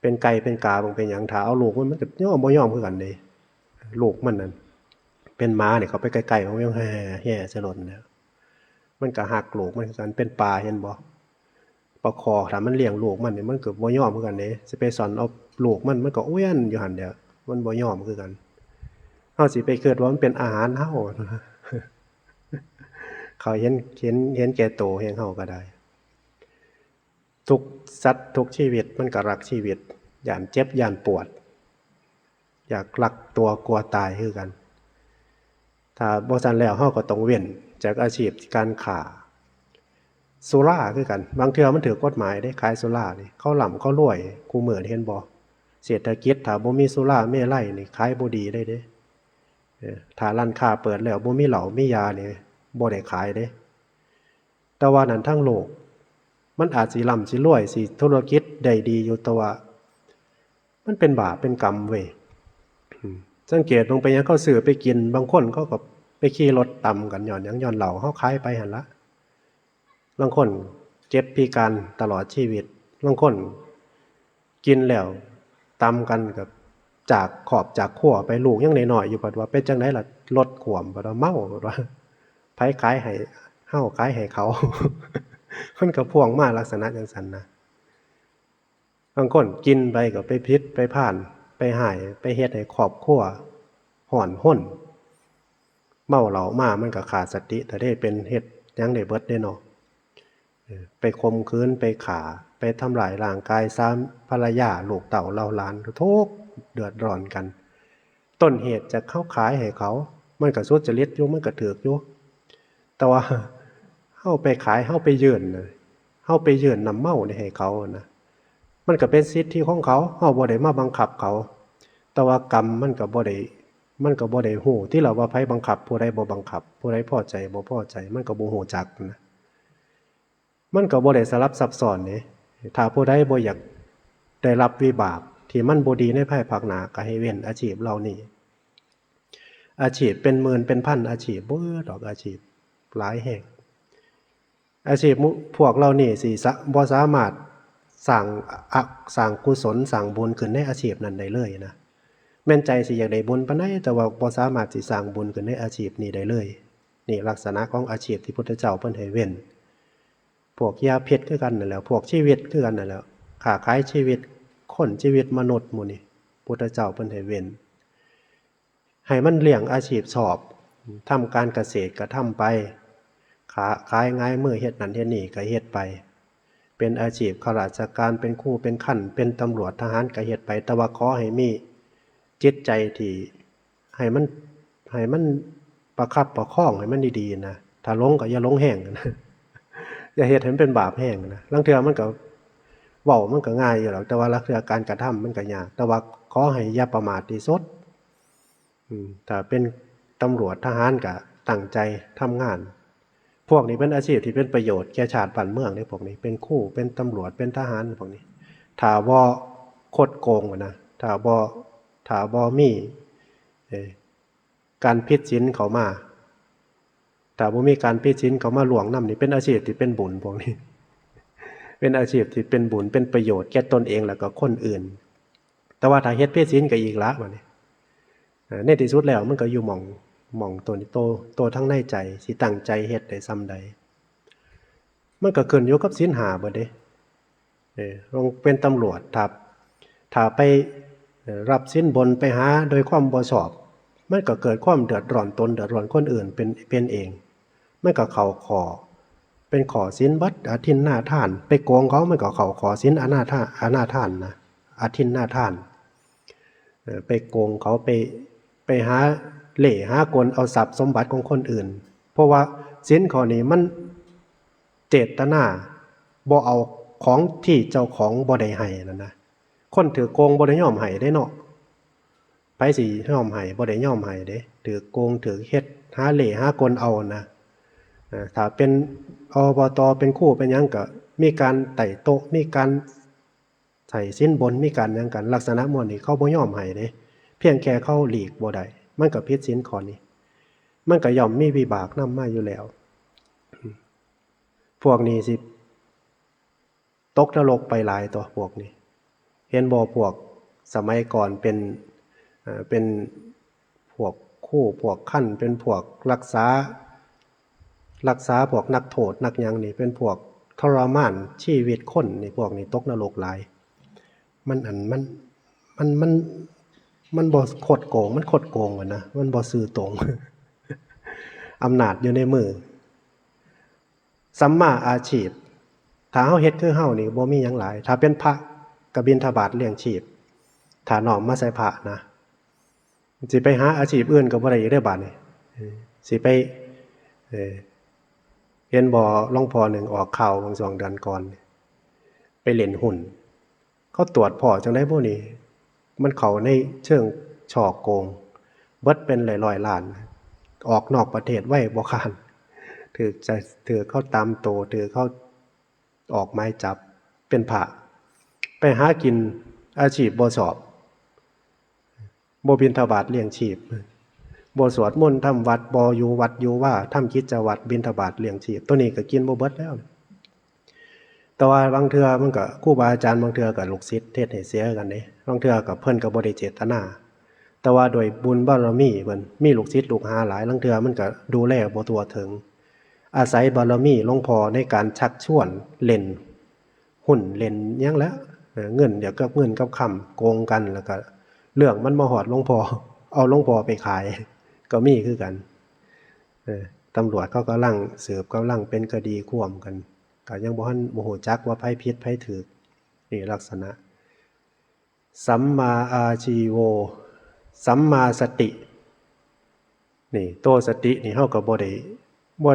Speaker 1: เป็นไก่เป็นกาบางเป็นหยังถ้าเอาลูกมันก็ยอมบ่ยอมคือกันเด้ลูกมันนั่นเป็นม้าเนี่ยเขาไปใกล้ๆมันยังแห่สลดแล้วมันก็หักลูกมันคือกันเป็นปลาเห็นบ่ปลาคอถ้ามันเลี้ยงลูกมันนี่มันก็บ่ยอมคือกันเด้สิไปสอนเอาลูกมันก็เวียนอยู่หั่นเด้อมันบ่ยอมคือกันเฮาสิไปคิดว่ามันเป็นอาหารเฮาเขาเห็นแก่โตแห่งเฮาก็ได้ทุกสัตว์ทุกชีวิตมันก็รักชีวิตย่านเจ็บย่านปวดอยากรักตัวกลัวตายคือกันถ้าบ่ซั้นแล้วเฮาก็ต้องเว้นจากอาชีพการค้าสุราคือกันบางเทื่อมันถูกกฎหมายได้ขายสุรานี่เขาร่ำเขารวยกูมื้อนี่เห็นบ่เศรษฐกิจถ้าบ่มีสุราเมลัยนี่ขายบ่ดีได้เด้ถ้าร้านค้าเปิดแล้วบ่มีเหล้ามียานี่บ่ได้ขายเด้แต่ว่านั้นทั้งโลกมันอาจสิร่ำสิรวยสิธุรกิจได้ดีอยู่แต่ว่า มันเป็นบาปเป็นกรรมเว้ยสังเกตลงไปยังเขาซื้อไปกินบางคนเขาก็ไปขี่รถต่ำกันย้อนหยังย้อนเหล่าเขาขายไปหั่นละบางคนเจ็บพิการตลอดชีวิตบางคนกินแล้วต่ำกันกับจากขอบจากขั้วไปลูกยังน้อยๆอยู่บัดว่าเป็นจังได๋ล่ะรถขวมบัดว่าเมาบัดว่าไผขายให้เฮาขายให้เขา มันก็พ่วงมาลักษณะจังซั่นนะบางคนกินไปก็ไปพิษไปผ่านไปหายไปเฮ็ดให้ครอบครัวห่อนห้นเมาเหล้ามามันก็ขาดสติแต่ได้เป็นเฮ็ดหยังได้เบิดได้เนาะไปข่มขืนไปฆ่าไปทำลายร่างกายซ้ำภรรยาลูกเต้าเหล่าหลานทุกข์เดือดร้อนกันต้นเหตุจะเข้าขายให้เขามันก็สุจริตอยู่มันก็ถูกอยู่แต่ว่าเฮาไปขายเฮาไปยื่นเฮาไปยื่นน้ำเมานี่ให้เขานะมันก็เป็นสิทธิของเขาเฮาบ่ได้มาบังคับเขาแต่ว่ากรรมมันก็บ่ได้ฮู้ที่เราว่าไผบังคับผู้ใดบ่บังคับผู้ใดพอใจบ่พอใจมันก็บ่ฮู้จักนะมันก็บ่ได้สลับซับซ้อนนี่ถ้าผู้ใดบ่อยากได้รับวิบากที่มันบ่ดีในภายภาคหน้าก็ให้เว้นอาชีพเหล่านี้อาชีพเป็นหมื่นเป็นพันอาชีพบ่ดอกอาชีพหลายแห่งอาชีพพวกเรานี่สิบ่สามารถสร้างกุศลสร้างบุญขึ้นในอาชีพนั้นได้เลยนะแม่นใจสิอยากได้บุญปานใดแต่ว่าบ่สามารถสิสร้างบุญขึ้นในอาชีพนี้ได้เลยนี่ลักษณะของอาชีพที่พุทธเจ้าเพิ่นให้เว้นพวกยาพิษคือกันนั่นแหละพวกชีวิตคือกันนั่นแหละค้าขายชีวิตคนชีวิตมนุษย์หมู่นี่พุทธเจ้าเพิ่นให้เว้นให้มันเลี้ยงอาชีพชอบทำการเกษตรก็ทำไปขายง่ายมือเฮ็ดนั่นเฮ็ดนี่ก็เฮ็ดไปเป็นอาชีพข้าราชการเป็นครูเป็นขั้นเป็นตำรวจทหารก็เฮ็ดไปแต่ว่าขอให้มีจิตใจที่ให้มันประคับประคองให้มันดีๆนะถ้าหลงก็อย่าหลงแห้งนะอย่าเฮ็ดให้มันเป็นบาปแห้งนะลางเทื่อมันก็เว้ามันก็ง่ายอยู่แล้วแต่ว่าลางเทื่อการกระทำมันก็ยากแต่ว่าขอให้อย่าประมาทที่สุดถ้าเป็นตำรวจทหารก็ตั้งใจทำงานพวกนี้เป็นอาชีพที่เป็นประโยชน์แก่ชาติบ้านเมืองนี่พวกนี้เป็นครูเป็นตำรวจเป็นทหารพวกนี้ถ้าบ่คดโกงนะถ้าบ่มีการผิดศีลเข้ามาถ้าบ่มีการผิดศีลเข้ามาล่วงนำนี่เป็นอาชีพที่เป็นบุญพวกนี้เป็นอาชีพที่เป็นบุญเป็นประโยชน์แก่ตนเองแล้วก็คนอื่นแต่ว่าถ้าเฮ็ดผิดศีลก็อีกละบัดนี้ในที่สุดแล้วมันก็อยู่หม่องตัวนี้โตทั้งในใจสิตั้งใจเฮ็ดได้ส่ำใดมันก็ขึ้นอยู่กับศีล5เบิดเด้ลงเป็นตำรวจถ้าไปรับสินบนไปหาโดยความบ่ชอบมันก็เกิดความเดือดร้อนตนเดือดร้อนคนอื่นเป็นเองมันก็เข้าขอเป็นขอสินบัดอาทินนาทานไปโกงเขามันก็เข้าขอสินอนาทานนะอาทินนาทานไปโกงเขาไปหาเหล่หากลเอาทรัพย์สมบัติของคนอื่นเพราะว่าสินข้อนี้มันเจตนาบ่เอาของที่เจ้าของบ่ได้ให้นั่นนะคนถือโกงบ่ได้ยอมให้ได้เนาะไผสิยอมให้บ่ได้ยอมให้เด้ถือโกงถือเฮ็ดหาเหล่หากลเอานะถ้าเป็นอบตเป็นครูเป็นหยังก็มีการไต่โต๊ะมีการใส่สินบนมีการหยังกันลักษณะหมู่นี้เขาบ่ยอมให้เด้เพียงแค่เขาหลีกบ่ได้มันก็ผิดศีลข้อนี้มันก็ย่อมมีวิบากนำมาอยู่แล้วพวกนี้สิตกนรกไปหลายตัวพวกนี้เห็นบ่พวกสมัยก่อนเป็นพวกคู่พวกขั้นเป็นพวกรักษาพวกนักโทษนักหยังนี่เป็นพวกทรมานชีวิตคนนี่พวกนี้ตกนรกหลายมันบ่คดโกงมันคดโกงว่ะนะมันบ่ซื่อตรง อำนาจอยู่ในมือสัมมาอาชีพถ้าเฮาเฮ็ดคือเฮานี่บ่มีหยังหลายถ้าเป็นพระก็บิณฑบาตเลี้ยงชีพถ้าน้อมมาใส่พระนะสิไปหาอาชีพอื่นก็บ่ได้อีกเด้อบาดนี้สิไปเห็นบ่หลวงพ่อหนึ่งออกข่าวบาง2 เดือนก่อนไปเล่นหุ้นเขาตรวจพ่อจังได๋บ่นี่มันเข้าในเชิงฉ้อโกงเบิดเป็นร้อยๆล้านออกนอกประเทศไว้บ่ค้านถือเข้าตามโตถือเข้าออกหมายจับเป็นพระไปหากินอาชีพบ่ชอบ บ่บิณฑบาตเลี้ยงชีพบ่สวดมนต์ทำวัดบ่อยู่วัดอยู่ว่าทำกิจวัตรบิณฑบาตเลี้ยงชีพตัวนี้ก็กินบ่เบิดแล้วแต่ว่าบางเทื่อมันก็ครูบาอาจารย์บางเทื่อก็ลูกศิษย์เทศน์ให้เสียกันเด้บางเทื่อก็เพิ่นก็บ่ได้เจตนาแต่ว่าโดยบุญบารมีเพิ่นมีลูกศิษย์ลูกหาหลายลางเทื่อมันก็ดูแลบ่ทั่วถึงอาศัยบารมีหลวงพ่อในการชักชวนเล่นหุ้นเล่นหยังแล้วเงินเดี๋ยวกับเงินกับคำโกงกันแล้วก็เรื่องมันมาฮอดหลวงพ่อเอาหลวงพ่อไปขายก็มีคือกันตำรวจเขากำลังสืบกำลังเป็นคดีข่วมกันก็ยังบ่ทันบ่ฮู้จักว่าไผผิดไผถูกนี่ลักษณะสัมมาอาชีโวสัมมาสตินี่ตัวสตินี่เฮาก็บ่ไ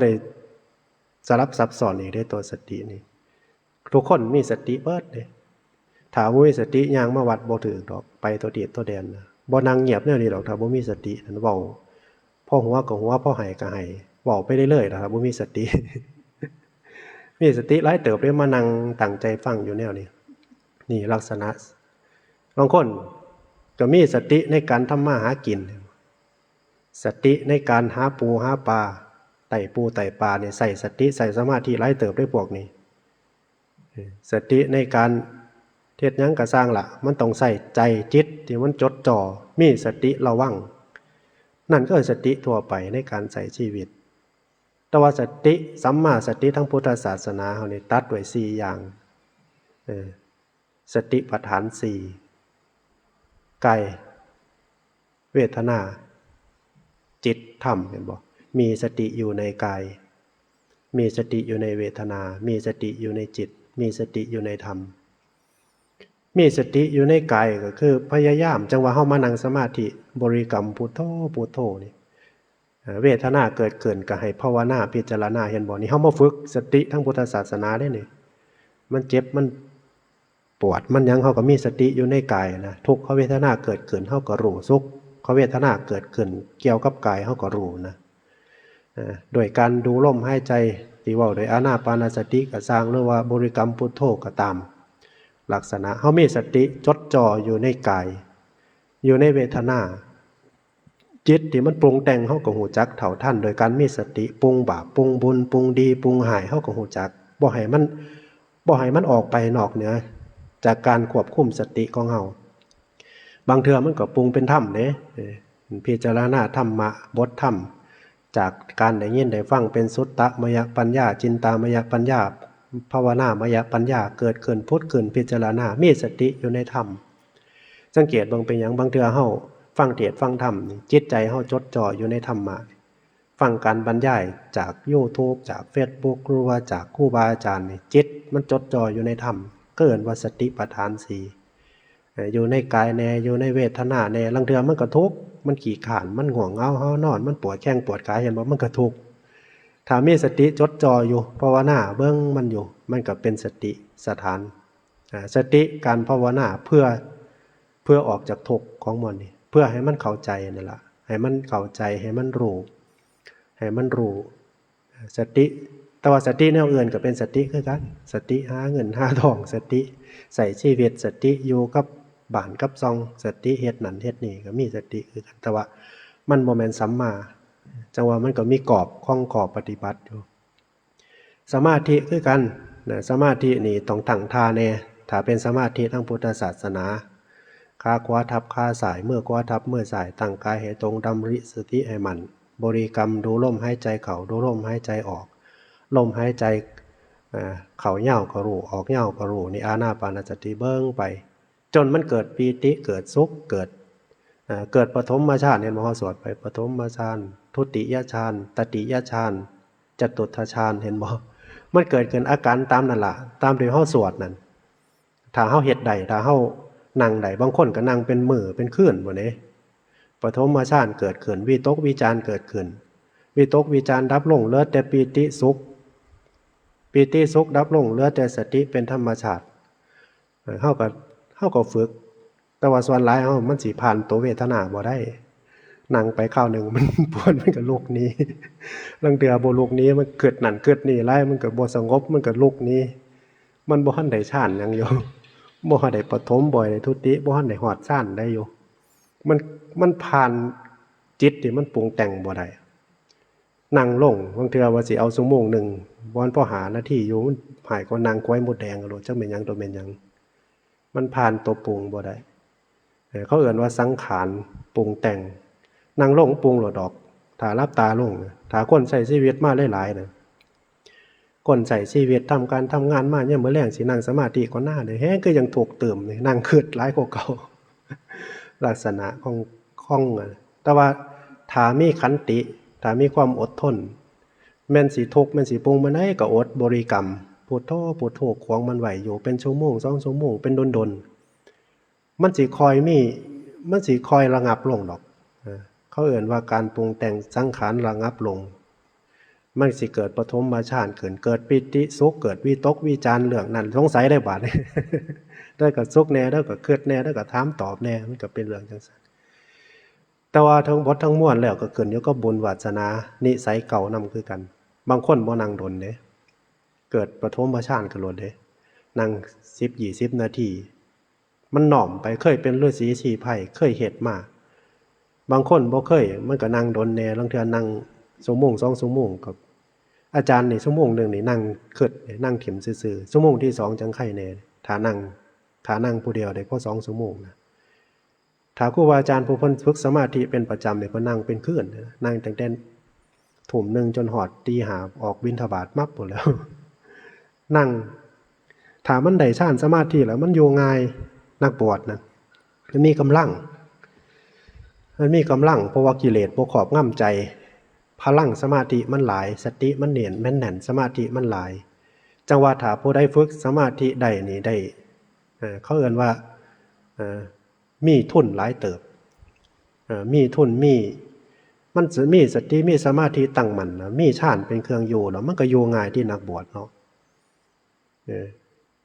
Speaker 1: ด้สลับซับซ้อนอีกเด้ตัวสตินี่ทุกคนมีสติเบิดเด้ถ้าบ่มีสติย่างมาวัดบ่ถูกดอกไปตัวเดียดตัวแดนนะบ่นั่งเงียบแนวนี้ดอกถ้าบ่มีสตินั่นเว้าพอหัวก็หัวพอไหก็ไหเว้าไปเรื่อยๆถ้าบ่มีสติ มีสติหลายเติบได้มานั่งตั้งใจฟังอยู่แนวนี้นี่ลักษณะบางคนก็มีสติในการทำมาหากินสติในการหาปูหาปลาไต่ปูไต่ปลาเนี่ยใส่สติใส่สมาธิหลายเติบได้พวกนี้สติในการเทศหยังก็สร้างละมันต้องใส่ใจจิตที่มันจดจ่อมีสติระวังนั่นก็สติทั่วไปในการใส่ชีวิตแต่ว่าสติสัมมาสติทั้งพุทธศาสนาเขานี่ตัดไว้4อย่างสติปัฏฐาน4กายเวทนาจิตธรรมเห็นบ่มีสติอยู่ในกายมีสติอยู่ในเวทนามีสติอยู่ในจิตมีสติอยู่ในธรรมมีสติอยู่ในกายก็คือพยายามจังว่าเฮามานั่งสมาธิบริกรรมพุทโธพุทโธนี่เวทนาเกิดขึ้นก็ให้ภาวนาพิจารณาเห็นบ่นี่เฮามาฝึกสติทั้งพุทธศาสนาได้นี่มันเจ็บมันปวดมันหยังเฮาก็มีสติอยู่ในกายนะทุกขเวทนาเกิดขึ้นเฮาก็รู้สุขขเวทนาเกิดขึ้นเกี่ยวกับกายเฮาก็รู้นะโดยการดูลมหายใจที่เว้าโดยอานาปานสติก็สร้างหรือว่าบริกรรมพุทโธก็ตามลักษณะเฮามีสติจดจ่ออยู่ในกายอยู่ในเวทนาจิตที่มันปรุงแต่งเฮาก็ฮู้จักเท่าทันโดยการมีสติปรุงบาปปรุงบุญปรุงดีปรุงหายเฮาก็ฮู้จักบ่ให้มันออกไปนอกเหนือจากการควบคุมสติของเฮาบางเทื่อมันก็ปรุงเป็นธรรมเด้พิจารณาธรรมะบทธรรมจากการได้ยินได้ฟังเป็นสุตตมยปัญญาจินตามยปัญญาภาวนามยปัญญาเกิดขึ้นพุทธขึ้นพิจารณามีสติอยู่ในธรรมสังเกตเบิ่งเป็นหยังบางเทื่อเฮาฟังเทศน์ฟังธรรมจิตใจเฮาจดจ่ออยู่ในธรรมะฟังการบรรยายจาก YouTube จาก Facebook หรือว่าจากครูบาอาจารย์นี่จิตมันจดจ่ออยู่ในธรรมเกิดว่าสติปัฏฐาน4อยู่ในกายแน่อยู่ในเวทนาแน่ลางเทื่อมันก็ทุกข์มันขี้ข้านมันง่วงเหงาเฮานอนมันปวดแข้งปวดขาเห็นบ่มันก็ทุกข์ถ้ามีสติจดจ่ออยู่ภาวนาเบิ่งมันอยู่มันก็เป็นสติสถานสติการภาวนาเพื่อออกจากทุกข์ของมันนี่เพื่อให้มันเข้าใจนั่นล่ะให้มันเข้าใจให้มันรู้สติแต่ว่าสติแนวอื่นก็เป็นสติคือกันสติหาเงินหาทองสติใส่ชีวิตสติอยู่กับบ้านกับซองสติเฮ็ดนั่นเฮ็ดนี่ก็มีสติคือกันแต่ว่ามันบ่แม่นสัมมาจังว่ามันก็มีกรอบข้องขอบปฏิบัติอยู่สมาธิคือกันนะสมาธินี่ต้องตั้งท่าแน่ถ้าเป็นสมาธิทางพุทธศาสนาขาขวาทับขาซ้ายมือขวาทับมือซ้ายตั้งกายให้ตรงดำริสติให้มั่นบริกรรมดูลมหายใจเข้าดูลมหายใจออกลมหายใจเข้ายาวก็รู้ออกยาวก็รู้นี่อานาปานสติเบิ่งไปจนมันเกิดปีติเกิดสุขเกิดปฐมฌานเห็นบ่เฮาสวดไปปฐมฌานทุติยฌานตติยฌานจตุตถฌานเห็นบ่มันเกิดขึ้นอาการตามนั่นล่ะตามที่เฮาสวดนั่นถ้าเฮาเฮ็ดได้ถ้าเฮานั่งได้บางคนก็นั่งเป็นมื้อเป็นคืนบ่เด้ปฐมฌานเกิดขึ้นวิตกวิจารเกิดขึ้นวิตกวิจารดับลงเหลือแต่ปีติสุขดับลงเหลือแต่สติเป็นธรรมชาติเฮาก็ฝึกแต่ว่าส่วนหลายมันสิผ่านตัวเวทนาบ่ได้นั่งไปคราวหนึ่งมันปวดมันก็ลุกหนีลางเทื่อบ่ลุกหนีมันเกิดนั่นเกิดนี่หลายมันก็บ่สงบมันก็ลุกหนีมันบ่ทันได้ฌานหยังอยู่บ่ทันได้ปฐมบ่ได้ทุติบ่ทันได้ฮอดฌานได้อยู่ มันมันผ่านจิตที่มันปรุงแต่งบ่ได้นั่งลงบางเทื่อว่าสิเอาชั่วโมงหนึ่งบ่พอหานาทีอยู่มันหายก็นั่งก้อยมดแดงก็โลดจักแม่นหยังตัวแม่นหยังมันผ่านตัวปรุงบ่ได้เขาเอิ้นว่าสังขารปรุงแต่งนั่งลงปรุงโลดดอกถ้าหลับตาลงถ้าคนใช้ชีวิตมาหลายๆน่ะคนใช้ชีวิตทำการทำงานมายามมื้อแลงสินั่งสมาธิก็น่าเด้แฮงคือยังถูกเติมนี่นั่งคิดหลายกว่าเก่า ลักษณะของแต่ว่าถ้ามีขันติถ้ามีความอดทนแม่นสิทุกข์แม่นสิปรุงมาได้ก็อดบริกรรมพุทโธพุทโธขวางมันไว้อยู่เป็นชั่วโมง2ชั่วโมงเป็นดนๆมันสิคอยระงับลงดอกเขาเอ่ยว่าการปรุงแต่งสังขารระงับลงมันสิเกิดปฐมฌานเกิดปิติสุขเกิดวิตกวิจารเรื่องนั้นสงสัยได้บาด ได้ก็สุขแน่ได้ก็คิดแน่ได้ก็ถามตอบแน่มันก็เป็นเรื่องจังซั่นแต่ว่าทั้งหมดทั้งมวลแล้วก็ขึ้นอยู่กับบุญวาสนานิสัยเก่านำคือกันบางคนบ่นั่งดนเด้เกิดปฐมฌานก็โลดเด้นั่ง10-20นาทีมันหน่อมไปเคยเป็นฤาษีชีไผ่เคยเฮ็ดมาบางคนบ่เคยมันก็นั่งดนแน่ลางเทื่อนั่งชั่วโมง2ชั่วโมงกับอาจารย์นี่ชั่วโมงนึงนี่นั่งคิดนั่งเข็มซื่อๆชั่วโมงที่2จังไข่แน่ถ้านั่งผู้เดียวได้พอ2ชั่วโมงนะถ้าครูบาอาจารย์ผู้เพิ่นฝึกสมาธิเป็นประจำเนี่ยเพิ่นนั่งเป็นคืนนั่งตั้งแต่ทุ่มนึงจนฮอดตี 5ออกบิณฑบาตมับพุ่นแล้ว นั่งถ้ามันได้ฌานสมาธิแล้วมันอยู่ง่ายนักบวชนั่นมันมีกำลังเพราะว่ากิเลสบ่ครอบงำใจพลังสมาธิมันหลายสติมันเนียนแม่นแน่นสมาธิมันหลายจังว่าถ้าผู้ใดฝึกสมาธิได้นี่ได้เขาเอิ้นว่ามีทุนหลายเติบมีทุนมันสิมีสติมีสมาธิตั้งมั่นนะมีฌานเป็นเครื่องอยู่แล้วมันก็อยู่ง่ายที่นักบวชเนาะ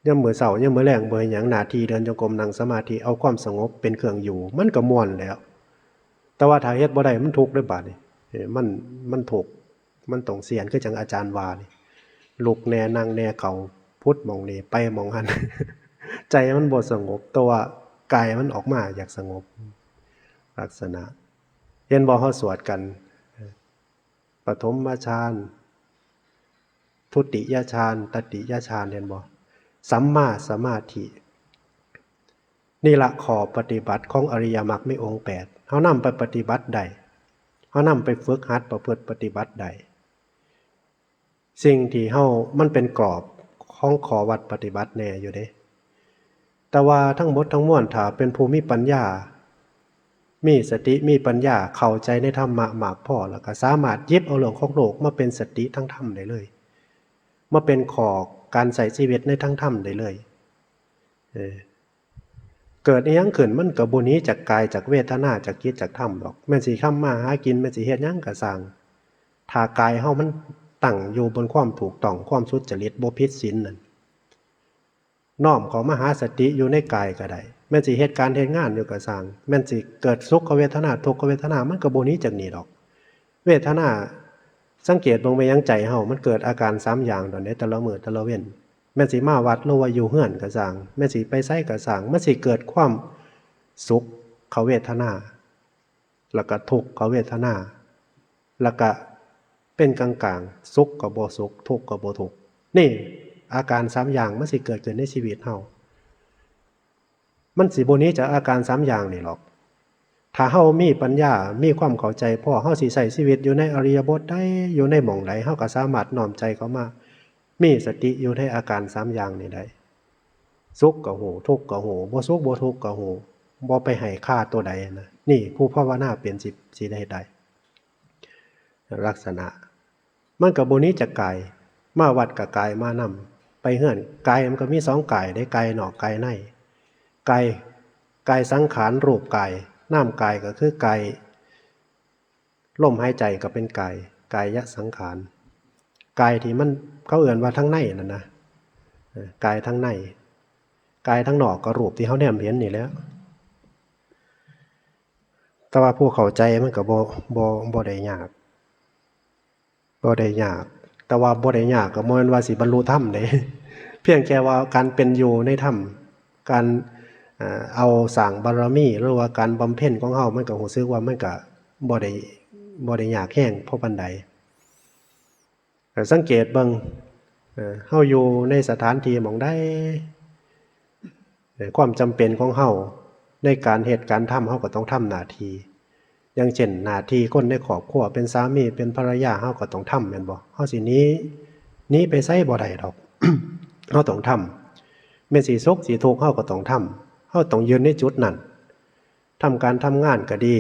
Speaker 1: ยามมื้อเช้ายามมื้อแลงบ่เฮ็ดหยังหน้าที่เดินจงกรมนั่งสมาธิเอาความสงบเป็นเครื่องอยู่มันก็ม่วนแล้วแต่ว่าถ้าเฮ็ดบ่ได้มันทุกข์เด้อบาดนี้มันทุกข์มันต้องเสียนคือจังอาจารย์ว่านี่ลุกแน่นั่งแน่เข้าพุทธหม้องนี้ไปหม้องหัน ใจมันบ่สงบแต่ว่ากายมันออกมาอยากสงบลักษณะเห็นบ่เฮาสวดกันปฐมฌานทุติยฌานตติยฌานเห็นบ่สัมมาสมาธินี่ละข้อปฏิบัติของอริยมรรคมีองค์8เฮานำไปปฏิบัติได้เฮานำไปฝึกหัดประพฤติปฏิบัติได้สิ่งที่เฮามันเป็นกรอบของข้อวัดปฏิบัติแน่อยู่เด้แต่ว่าทั้งหมดทั้งมวลถ้าเป็นผู้มีปัญญามีสติมีปัญญาเข้าใจในธรรมะมากพอแล้วก็สามารถหยิบเอาเรื่องของโลกมาเป็นสติทั้งธรรมได้เลยมาเป็นข้อการใช้ชีวิตในทั้งธรรมได้เลยเกิดอีหยังขึ้นมันก็บ่หนีจากกายจากเวทนาจากจิตจากธรรมดอกแม่นสิทำมาหากินแม่นสิเฮ็ดหยังก็สร้างถ้ากายเฮามันตั้งอยู่บนความถูกต้องความสุจริตบ่ผิดศีลนั่นน้อมเข้ามาหาสติอยู่ในกายก็ได้แม่นสิเฮ็ดการเฮ็ดงานอยู่ก็สร้างแม่นสิเกิดสุขเวทนาทุกขเวทนามันก็บ่หนีจากนี้ดอกเวทนาสังเกตเบิ่งไปยังใจเฮามันเกิดอาการ3อย่างตอนนี้แต่ละมื้อแต่ละเว้นแม่นสิมาวัดหรือว่าอยู่เฮือนก็สร้างแม่นสิไปไสก็สร้างมันสิเกิดความสุขเขาเวทนาแล้วก็ทุกขเวทนาแล้วก็เป็นกลางๆสุขก็บ่สุขทุกข์ก็บ่ทุกข์นี่อาการ3อย่างมันสิเกิดขึ้นในชีวิตเฮามันสิบ่หนีจากอาการ3อย่างนี่หรอกถ้าเฮามีปัญญามีความเข้าใจพอเฮาสิใช้ชีวิตอยู่ในอริยบทได้อยู่ในหม่องใดเฮาก็สามารถน้อมใจเข้ามามีสติอยู่ในอาการ3อย่างนี้ได้สุขก็ฮู้ทุกข์ก็ฮู้บ่สุขบ่ทุกข์ก็ฮู้บ่ไปให้ค่าตัวใดนะนี่ผู้ภาวนาเป็นสิได้ลักษณะมันก็บ่หนีจากกายมาวัดกับกายมานำไปเฮือนกายมันก็มี2กายได้กายนอกกายในกายสังขารรูปกายนามกายก็คือกายลมหายใจก็เป็นกายยะสังขารกายที่มันเขาเอ่ยว่าทั้งในนั่นนะกายทั้งในกายทั้งนอกก็รูปที่เฮาแนมเห็นนี่แหล้วแต่ว่าผู้เข้าใจมันก็บ่ได้ยากแต่ว่าบ่ได้ยากก็บ่แม่นว่าสิบรรลุธรรมเด้ เพียงแค่ว่าการเป็นอยู่ในธรรมการ เอาสร้างบารมีหรือว่าการบำเพ็ญของเฮามันก็รู้สึกว่ามันก็บ่ได้ยากแรงพอปานใดสังเกตเบิ่งเฮาอยู่ในสถานที่หม้องใดความจำเป็นของเฮาในการเฮ็ดการทำเฮาก็ต้องทำหน้าที่อย่างเช่นหน้าที่คนในครอบครัวเป็นสามีเป็นภรรยาเฮาก็ต้องทำแม่นบ่เฮาสิหนีไปไสบ่ได้ดอก เฮาต้องทำแม่นสิสุขสิทุกข์เฮาก็ต้องทำเฮาต้องยืนในจุดนั้นทำการทำงานก็ดี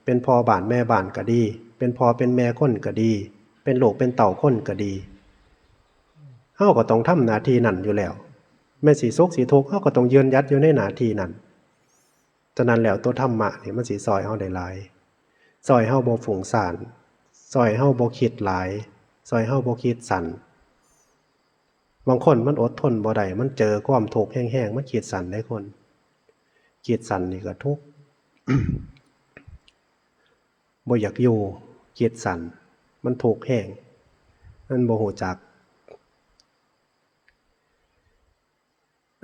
Speaker 1: เป็นพ่อบ้านแม่บ้านก็ดีเป็นพ่อเป็นแม่คนก็ดีเป็นลูกเป็นเต้าคนก็ดีเฮาก็ต้องทำหน้าที่นั้นอยู่แล้วแม่นสิสุขสิทุกข์เฮาก็ต้องยืนหยัดอยู่ในหน้าที่นั้นฉะนั้นแล้วตัวธรรมะนี่มันสิช่วยเฮาได้หลายช่วยเฮาบ่ฟุ้งซ่านช่วยเฮาบ่คิดหลายช่วยเฮาบ่คิดสั้นบางคนมันอดทนบ่ได้มันเจอความทุกข์แห้งๆมันคิดสั้นได้คนคิดสั้นนี่ก็ทุกข์ บ่อยากอยู่คิดสั้นมันทุกข์แห้งมันบ่ฮู้จัก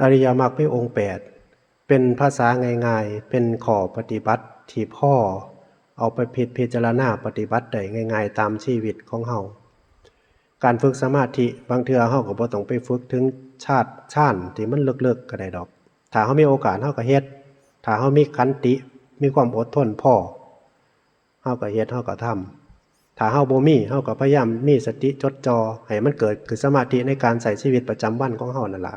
Speaker 1: อริยมรรคมีองค์8เป็นภาษาง่ายๆเป็นข้อปฏิบัติที่พ่อเอาไปพิจารณาปฏิบัติได้ง่ายๆตามชีวิตของเฮาการฝึกสมาธิบางเทื่อเฮาก็บ่ต้องไปฝึกถึงชาญที่มันลึกๆก็ได้ดอกถ้าเฮามีโอกาสเฮาก็เฮ็ดถ้าเฮามีขันติมีความอดทนพอเฮาก็เฮ็ดเฮาก็ทำถ้าเฮาบ่มีเฮาก็พยายามมีสติจดจ่อให้มันเกิดคือสมาธิในการใช้ชีวิตประจำวันของเฮานั่นล่ะ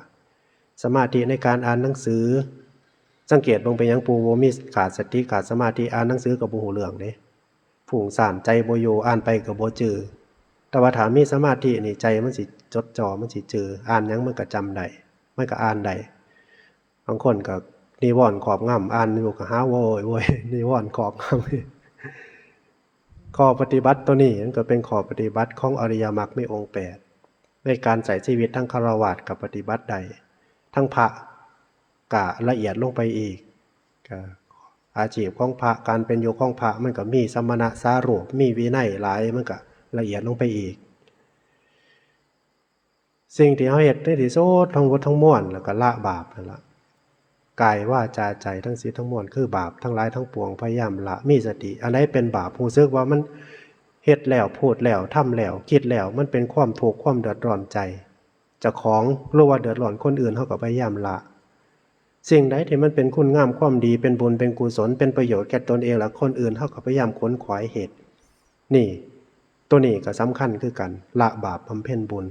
Speaker 1: สมาธิในการอ่านหนังสือสังเกตลงไปยังปูบ่มีขาดสติขาดสมาธิอ่านหนังสือก็บ่ฮู้เรื่องเด้ฟุ้งซ่านใจบ่อยู่อ่านไปก็บ่จื้อแต่ว่าถ้ามีสมาธินี่ใจมันสิจดจ่อมันสิจื้ออ่านหยังมันก็จำได้มันก็อ่านได้บางคนก็นิวรณ์ครอบงำอ่านอยู่ก็หาโว้ยนิวรณ์ครอบงำข้อปฏิบัติตัวนี้มันก็เป็นข้อปฏิบัติของอริยมรรคมีองค์8ในการใช้ชีวิตทั้งฆราวาสกับปฏิบัติใดทั้งพระกะละเอียดลงไปอีกอาชีพของพระการเป็นอยู่ของพระมันก็มีสมณะสารูปมีวินัยหลายมันก็ละเอียดลงไปอีกสิ่งที่เฮาเฮ็ดในที่สุดทั้งหมดทั้งมวลแล้วก็ละบาปนั่นล่ะกายวาจาใจทั้งสิ้นทั้งมวลคือบาปทั้งหลายทั้งปวงพยายามละมีสติอันใดเป็นบาปรู้สึกว่ามันเฮ็ดแล้วพูดแล้วทำแล้วคิดแล้วมันเป็นความทุกข์ความเดือดร้อนใจเจ้าของหรือว่าเดือดร้อนคนอื่นเฮาก็พยายามละสิ่งใดที่มันเป็นคุณงามความดีเป็นบุญเป็นกุศลเป็นประโยชน์แก่ตนเองและคนอื่นเฮาก็พยายามขวนขวายเหตุนี่ตัวนี้ก็สำคัญคือกันละบาปบำเพ็ญบุญ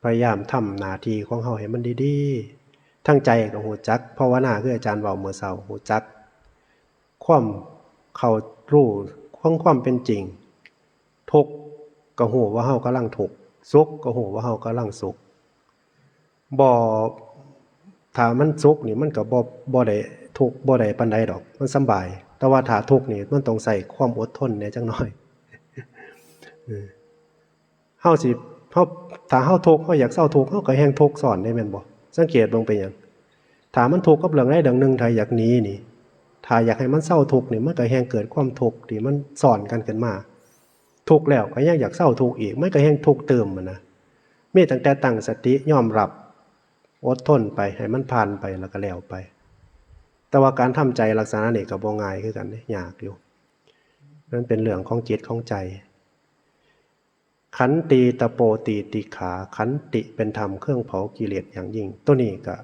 Speaker 1: พยายามทำหน้าที่ของเฮาให้มันดีๆทั้งใจก็ฮู้จักภาวนาคืออาจารย์เว้าเมื่อเช้าฮู้จักความเข้ารู้ของความเป็นจริงทุกข์ก็ฮู้ว่าเฮากำลังทุกข์สุขก็ฮู้ว่าเฮากำลังสุขบ่ถ้ามันสุขนี่มันก็บ่ได้ทุกข์บ่ได้ปานใดดอกมันสำบายแต่ว่าถ้าทุกข์นี่มันต้องใช้ความอดทนแหน่จักหน่อยเฮาถ้าเฮาทุกข์เฮาอยากเศร้าทุกข์เฮาก็แฮงทุกข์ซ้อนได้แม่นบ่สังเกตเบิ่งเป็นหยังถ้ามันทุกข์กับเรื่องใดเรื่องหนึ่งถ้าอยากหนีนี่ถ้าอยากให้มันเศร้าทุกข์นี่มันก็แฮงเกิดความทุกข์ที่มันซ้อนกันขึ้นมาทุกข์แล้วก็ยังอยากเศร้าทุกข์อีกมันก็แฮงทุกข์เติมมันนะมีตั้งแต่ตั้งสติยอมรับอดทนไปให้มันผ่านไปแล้วก็แล้วไปแต่ว่าการทำใจลักษณะนี้ก็บ่ง่ายคือกันเด้ยากอยู่มันเป็นเรื่องของจิตของใจขันติตโปติติขาขันติเป็นธรรมเครื่องเผากิเลสอย่างยิ่งตัวนี้ก็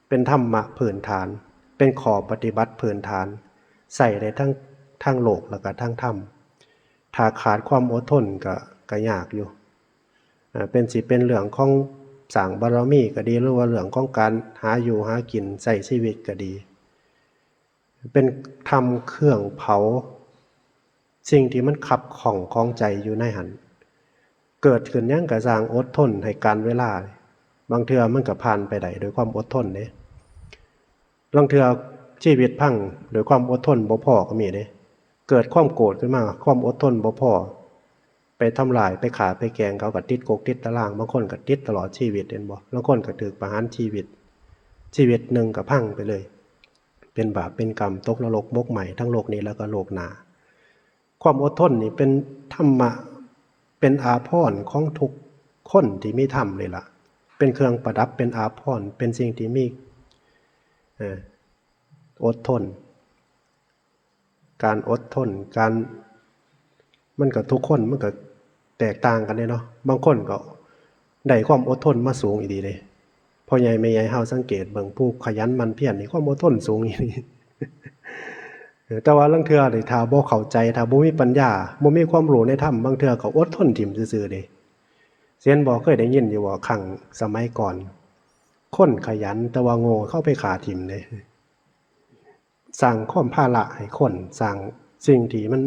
Speaker 1: เป็นธรรมะพื้นฐานเป็นข้อปฏิบัติพื้นฐานใส่ได้ทั้งโลกแล้วก็ทั้งธรรมถ้าขาดความอดทนก็ยากอยู่เป็นเรื่องของสร้างบารมีก็ดีหรือว่าเรื่องของการหาอยู่หากินใช้ชีวิตก็ดีเป็นธรรมเครื่องเผาสิ่งที่มันขับข้องของใจอยู่ในหันเกิดขึ้นหยังก็สร้างอดทนให้การเวลาบางเทื่อมันก็ผ่านไปได้โดยความอดทนเด้บางเทื่อชีวิตพังโดยความอดทนบ่พอก็มีเด้เกิดความโกรธขึ้นมาความอดทนบ่พอไปทำลายไปฆ่าไปแกล้งเขาก็ติดคุกติดตารางบางคนก็ติดตลอดชีวิตเห็นบ่บางคนก็ถูกประหารชีวิตนึงก็พังไปเลยเป็นบาปเป็นกรรมตกนรกมกใหม่ทั้งโลกนี้แล้วก็โลกหน้าความอดทนนี่เป็นธรรมะเป็นอาภรณ์ของทุกคนที่มีธรรมเลยล่ะ เป็นเครื่องประดับเป็นอาภรณ์เป็นสิ่งที่มีอดทนการอดทนการมันก็ทุกคนมันก็แตกต่างกันเนาะบางคนก็ได้ความอดทนมาสูงอีดีเลยพ่อใหญ่แม่ใหญ่เฮาสังเกตเบิ่งผู้ขยันหมั่นเพียรนี่ความอดทนสูงอีหลีแต่ว่าลางเทื่อนี่ถ้าบ่เข้าใจถ้าบ่มีปัญญาบ่มีความรู้ในธรรมบางเทื่อก็อดทนถิ่มซื่อๆเด้เซียนบ่เคยได้ยินอยู่ว่าครั้งสมัยก่อนคนขยันแต่ว่าโง่เข้าไปฆ่าถิ่มเด้สร้างความภาระให้คนสร้างสิ่งที่มัน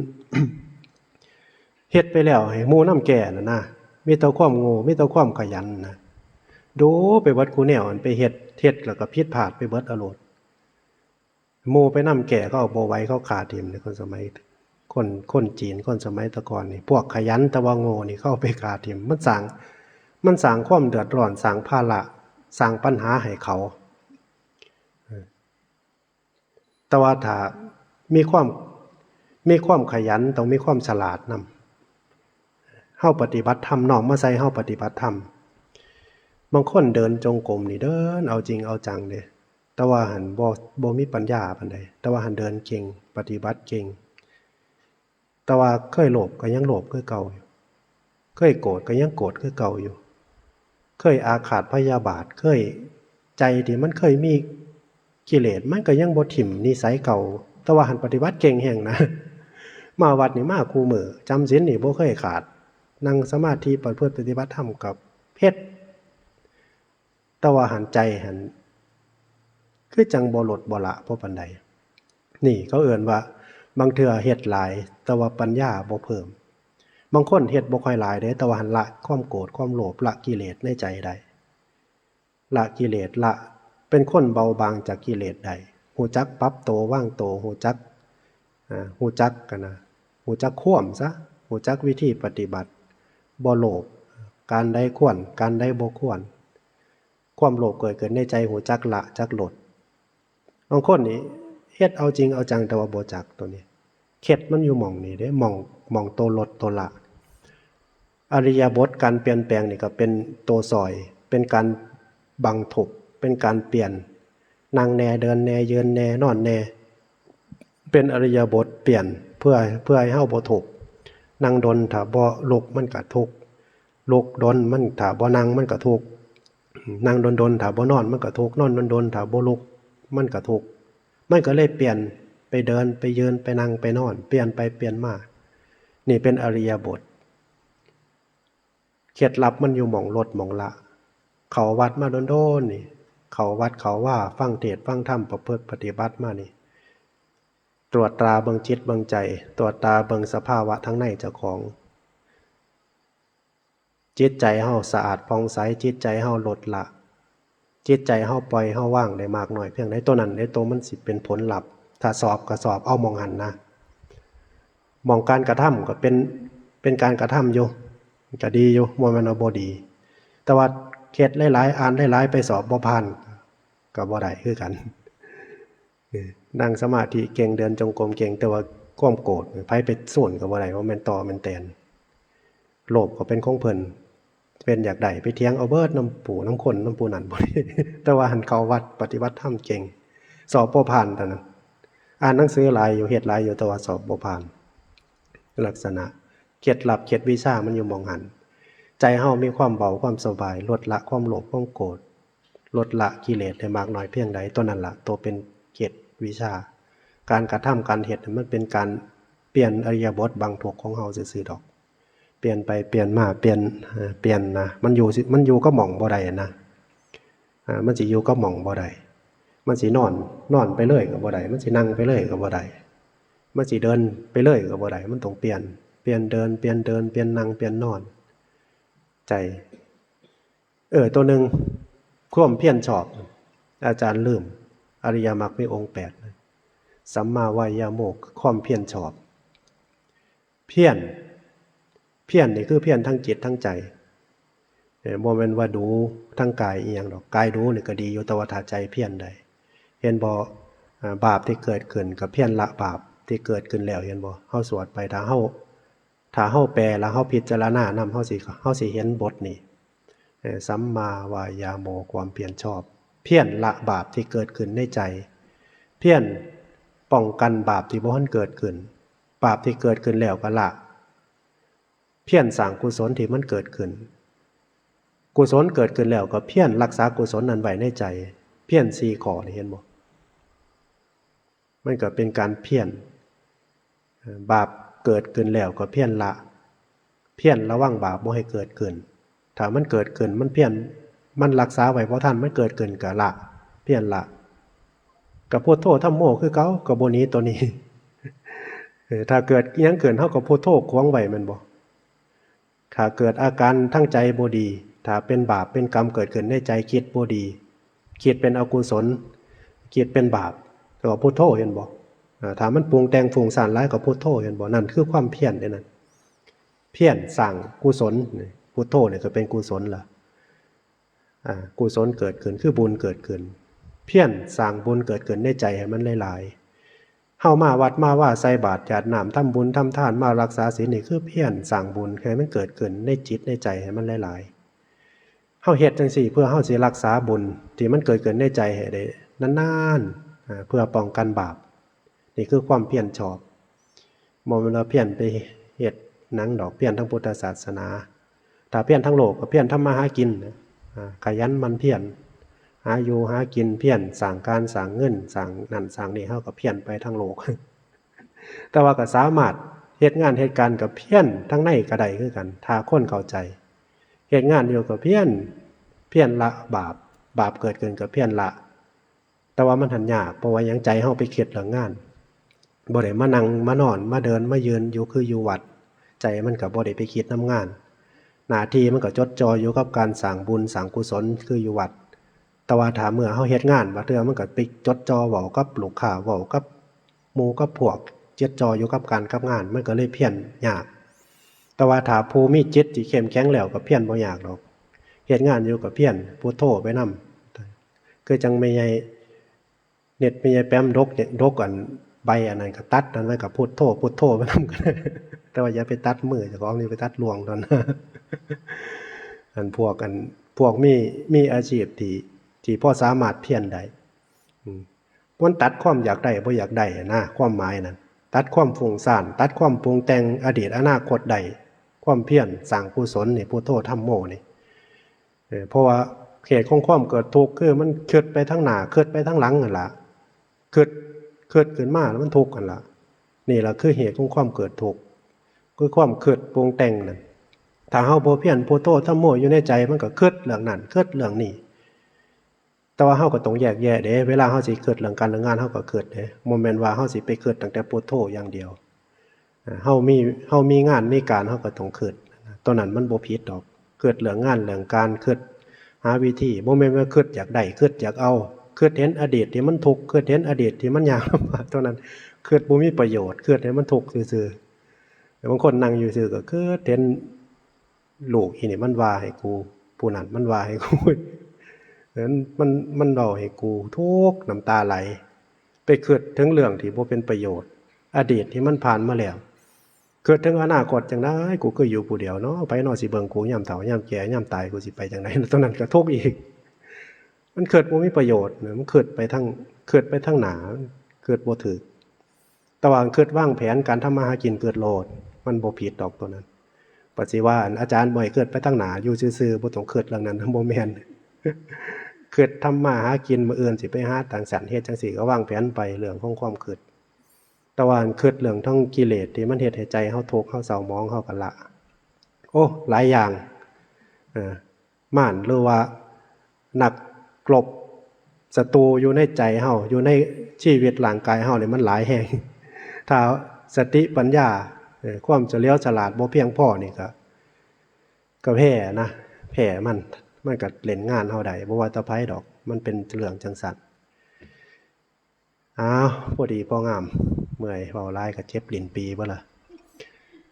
Speaker 1: เฮ็ดไปแล้วให้หมู่นำแก่น่ะนะมีแต่ความโง่มีแต่ความขยันนะดูไปเบิดคูแนวอันไปเฮ็ดแล้วก็ผิดพลาดไปเบิดอโลดหมู่ไปนำแก่ก็เอาบ่ไหวเขาฆ่าถิ่มในคนสมัยคนจีนคนสมัยตะก่อนนี่พวกขยันแต่ว่าโง่นี่เข้าไปฆ่าถิ่มมันสร้างความเดือดร้อนสร้างภาระสร้างปัญหาให้เขาแต่ว่าถ้ามีความขยันต้องมีความฉลาดนำเฮาปฏิบัติธรรมน้อมมาใส่เฮาปฏิบัติธรรมบางคนเดินจงกรมนี่เดินเอาจริงเอาจังเด้แต่ว่าหันบ่มีปัญญาปานใดแต่ว่าหันเดินเก่งปฏิบัติเก่งแต่ว่าเคยโลภก็ยังโลภคือเก่าอยู่เคยโกรธก็ยังโกรธคือเก่าอยู่เคยอาฆาตพยาบาทเคยใจที่มันเคยมีกิเลสมันก็ยังบ่ถิ่มนิสัยเก่าแต่ว่าหันปฏิบัติเก่งแห่งนะมาวัดนี่มาคู่มือจำศีลนี่บ่เคยขาดนั่งสมาธิปฏิบัติธรรมกับเพชรแต่ว่าหันใจหันคือจังบ่ลดบ่ละบ่ปานใดนี่เขาเอิ้นว่าบางเทื่อเฮ็ดหลายแต่ว่าปัญญาบ่เพิ่มบางคนเฮ็ดบ่ค่อยหลายเด้แต่ว่าหันละความโกรธความโลภละกิเลสในใจได้ละกิเลสละเป็นคนเบาบางจากกิเลสได้ฮู้จักปรับโตวางโตฮู้จักกันนะฮู้จักข่วมซะฮู้จักวิธีปฏิบัติบ่โลภการใดควรการใดบ่ควรความโลภเกิดขึ้นในใจฮู้จักละจักลดบางคนนี่เฮ็ดเอาจริงเอาจังแต่ว่าบ่จักตัวนี้เคล็ดมันอยู่หม่องนี้เด้หม่องโตลดโตละอริยบทการเปลี่ยนแปลงนี่ก็เป็นโตซอยเป็นการบังทุกข์เป็นการเปลี่ยนนั่งแน่เดินแน่ยืนแน่นอนแน่เป็นอริยบทเปลี่ยนเพื่อให้เฮาบ่ทุกข์นั่งดนถ้าบ่ลุกมันก็ทุกข์ลุกดนมันถ้าบ่นั่งมันก็ทุกข์นั่งดนถ้าบ่นอนมันก็ทุกข์นอนดนถ้าบ่ลุกมันก็ทุกข์มันก็เลยเปลี่ยนไปเดินไปยืนไปนั่งไปนอนเปลี่ยนไปเปลี่ยนมานี่เป็นอริยบทเคล็ดลับมันอยู่หม่องลดหม่องละเขาวัดมาโดนๆนี่เขาวัดเขาว่าฟังเทศน์ฟังธรรมประพฤติปฏิบัติมานี่ตรวจตราเบิ่งจิตเบิ่งใจตรวจตราเบิ่งสภาวะทั้งในเจ้าของจิตใจเฮาสะอาดผ่องใสจิตใจเฮาลดละจิตใจเฮาปล่อยเฮาว่างได้มากน้อยเพียงใดตัวนั้นได้ตัวมันสิเป็นผลลัพธ์ถ้าสอบก็สอบเอามองหันนะมองการกระทำก็เป็นการกระทำอยู่ก็ดีอยู่บ่แม่นว่าบ่ดีแต่ว่าเฮ็ดหลายๆอ่านหลายๆไปสอบบ่ผ่านก็บ่ได้คือกันนั่งสมาธิเก่งเดินจงกรมเก่งแต่ว่าความโกรธไผไปส่วนก็บ่ได้ว่าแม่นต่อแม่นแตนโลภก็เป็นของเพิ่นเป็นอยากได้ไปเถียงเอาเบิดน้ำปู่น้ำคนน้ำปูนั่นบ่ได้แต่ว่าหันเข้าวัดปฏิบัติธรรมเก่งสอบบ่ผ่านเท่านั้นอ่านหนังสือหลายอยู่เฮ็ดหลายอยู่แต่ว่าสอบบ่ผ่านลักษณะเคล็ดลับเคล็ดวิชามันอยู่หม่องหันใจเฮามีความเบาความสบายลดละความโลภความโกรธลดละกิเลสได้มากน้อยเพียงใดตัวนั้นล่ะตัวเป็นเกตวิชาการกระทำการเฮ็ดมันเป็นการเปลี่ยนอริยบทบางทุกของเฮาซื่อๆดอกเปลี่ยนไปเปลี่ยนมาเปลี่ยนนะมันอยู่ก็หม่องบ่ได้นะมันสิอยู่ก็หม่องบ่ได้มันสินอนไปเลยก็บ่ได้มันสินั่งไปเลยก็บ่ได้มันสิเดินไปเลยก็บ่ได้มันต้องเปลี่ยนเดินเปลี่ยนนั่งเปลี่ยนนอนใจตัวหนึ่งความเพียรชอบอาจารย์ลืมอริยมรรคมีองค์8สัมมาวายโมกความเพียรชอบเพียรนี่คือเพียรทั้งจิตทั้งใจบ่แม่นว่าดูทั้งกายอีหยังดอกกายดูนี่ก็ดีอยู่แต่ว่าถ้าใจเพียรได้เห็นบ่บาปที่เกิดขึ้นกับเพียรละบาปที่เกิดขึ้นแล้วเห็นบ่เฮาสวดไปถ้าเฮาแปลแล้วเฮาพิจารณานำเฮาสิเห็นบทนี้ สัมมาวายาโมความเพียรชอบเพียรละบาปที่เกิดขึ้นในใจเพียรป้องกันบาปที่บ่ทันเกิดขึ้นบาปที่เกิดขึ้นแล้วก็ละเพียรสร้างกุศลที่มันเกิดขึ้นกุศลเกิดขึ้นแล้วก็เพียรรักษากุศลนั้นไว้ในใจเพียร4ข้อนี่เห็นบ่มันก็เป็นการเพียรบาปเกิดขึ้นแล้วก็เพียรละเพียรระวังบาปบ่ให้เกิดขึ้นถ้ามันเกิดขึ้นมันเพียรมันรักษาไว้บ่ทันมันเกิดขึ้นก็ละเพียรละก็พุทโธธัมโมคือเก่าก็บ่หนีตัวนี้ถ้าเกิดอิหยังเกิดเฮาก็พุทโธขวางไว้แม่นบ่ถ้าเกิดอาการทั้งใจบ่ดีถ้าเป็นบาปเป็นกรรมเกิดขึ้นในใจคิดบ่ดีคิดเป็นอกุศลคิดเป็นบาปก็พุทโธเห็นบ่ถ้ามันปรุงแต่งฟุ้งซ่านหลายก็พุทโธเห็นบ่นั่นคือความเพียรนั่นเพียรสร้างกุศลพุทโธเนี่ยก็เป็นกุศลล่ะกุศลเกิดขึ้นคือบุญเกิดขึ้นเพียรสร้างบุญเกิดขึ้นในใจให้มันหลายๆเฮามาวัดมาว่าใส่บาตรญาติน้ำทำบุญทำทานมารักษาศีลนี่คือเพียรสร้างบุญให้มันเกิดขึ้นในจิตในใจให้มันหลายๆเฮาเฮ็ดจังซี่เพื่อเฮาสิรักษาบุญที่มันเกิดขึ้นในใจให้ได้นานๆเพื่อป้องกันบาปนี่คือความเพียรชอบบ่แม่นว่าเพียรไปเฮ็ดหนังดอกเพียรทั้งพุทธศาสนาถ้าเพียรทั้งโลกก็เพียรทำมาหากินขยันมันเพียรหาอยู่หากินเพียรสร้างการสร้างเงินสร้างนั่นสร้างนี่เฮาก็เพียรไปทั้งโลก แต่ว่าก็สามารถเฮ็ดงานเฮ็ดการกับเพียรทั้งในก็ได้คือกันถ้าคนเข้าใจเฮ็ดงานอยู่กับเพียรละบาปเกิดขึ้นกับเพียรละแต่ว่ามันหันยากเพราะว่ายังใจเฮาไปคิดเรื่องงานบ่ได้มานั่งมานอนมาเดินมายืนอยู่คืออยู่วัดใจมันก็บ่ได้ไปคิดนำงานหน้าที่มันก็จดจ่ออยู่กับการสร้างบุญสร้างกุศลคืออยู่วัดแต่ว่าถ้าเมื่อเฮาเฮ็ดงานบ่เทื่อมันก็ไปจดจ่อเว้ากับลูกค้าเว้ากับหมู่กับพวกจดจ่ออยู่กับการกับงานมันก็เลยเพี้ยนยากแต่ว่าถ้าผู้มีจิตที่เข้มแข็งแล้วก็เพี้ยนบ่ยากดอกเฮ็ดงานอยู่ก็เพี้ยนพุทโธไปนำคือจังแม่ใหญ่เน็ตแม่ใหญ่แป้มดกอันใบอันนั้นก็ตัดอันไว้กับพุทโธไปนำกันแต่ว่าอย่าไปตัดมือเจ้าของนี่ไปตัดลวงตอนอันพวกมีอาชีพที่พอสามารถเพี้ยนได้มันตัดความอยากได้บ่อยากได้นะความหมายนั้นตัดความฟุ้งซ่านตัดความปรุงแต่งอดีตอนาคตได้ความเพียรสร้างกุศลนี่พุทโธธัมโมนี่เพราะว่าเหตุของความเกิดทุกข์คือมันคิดไปทั้งหน้าคิดไปทั้งหลังนั่นล่ะคิดขึ้นมาแล้วมันทุกข์กันล่ะนี่ล่ะคือเหตุของความเกิดทุกข์คือความคิดปรุงแต่งนั่นถ้าเฮาบ่เพียรพุทโธธัมโมอยู่ในใจมันก็คิดเรื่องนั้นคิดเรื่องนี้แต่ว่าเฮาก็ต้องแยกแยะเด้เวลาเฮาสิคิดเรื่องการเรื่องงานเฮาก็คิดเด้บ่แม่นว่าเฮาสิไปคิดตั้งแต่พุทโธอย่างเดียวเฮามีงานมีการเฮาก็ต้องคิดตอนนั้นมันบ่ผิดดอกคิดเรื่องงานเรื่องการคิดหาวิธีบ่แม่นว่าคิดอยากได้คิดอยากเอาคิดเห็นอดีตที่มันทุกข์คิดเห็นอดีตที่มันยากลำบากเท่านั้นคิดบ่มีประโยชน์คิดให้มันทุกข์ซื่อๆแต่บางคนนั่งอยู่ซื่อก็คิดเห็นลูกอีนี่มันว่าให้กูผู้นั้นมันว่าให้กูนั้นมันเว้าให้กูทุกข์น้ำตาไหลไปคิดถึงเรื่องที่บ่เป็นประโยชน์อดีตที่มันผ่านมาแล้วคิดถึงอนาคตจังได๋กูคืออยู่ผู้เดียวเนาะไผเนาะสิเบิ่งกูยามเฒ่ายามแก่ยามตายกูสิไปจังได๋ตอนนั้นก็ทุกข์อีกมันคิดบ่มีประโยชน์มันคิดไปทางหน้าคิดบ่ถูกแต่ว่าคิดวางแผนการทำมาหากินเกิดโลดมันบ่ผิดดอกตัวนั้นปัจจุบันอาจารย์บ่ให้คิดไปทางหน้าอยู่ซื่อๆบ่ต้องคิดเรื่องนั้นบ่แม่นคิดทำมาหากินมื้ออื่นสิไปหาต่างสรรเฮ็ดจังซี่ก็วางแผนไปเรื่องของความคิดแต่ว่าคิดเรื่องทั้งกิเลสที่มันเฮ็ดให้ใจเฮาทุกข์เฮาเศร้าหมองเฮาก็ละโอ้หลายอย่างม่านหรือว่านักกลบศัตรูอยู่ในใจเฮาอยู่ในชีวิตร่างกายเฮานี่มันหลายแฮงถ้าสติปัญญาความเฉลียวฉลาดบ่เพียงพอนี่ก็แพ้นะแพ้มันก็เล่นงานเฮาได้บ่ว่าแตะไผดอกมันเป็นเรื่องจังซั่นอ้าวพอดีพองามเมื่อยเว้าหลายก็เจ็บลิ้นปีบ่ล่ะ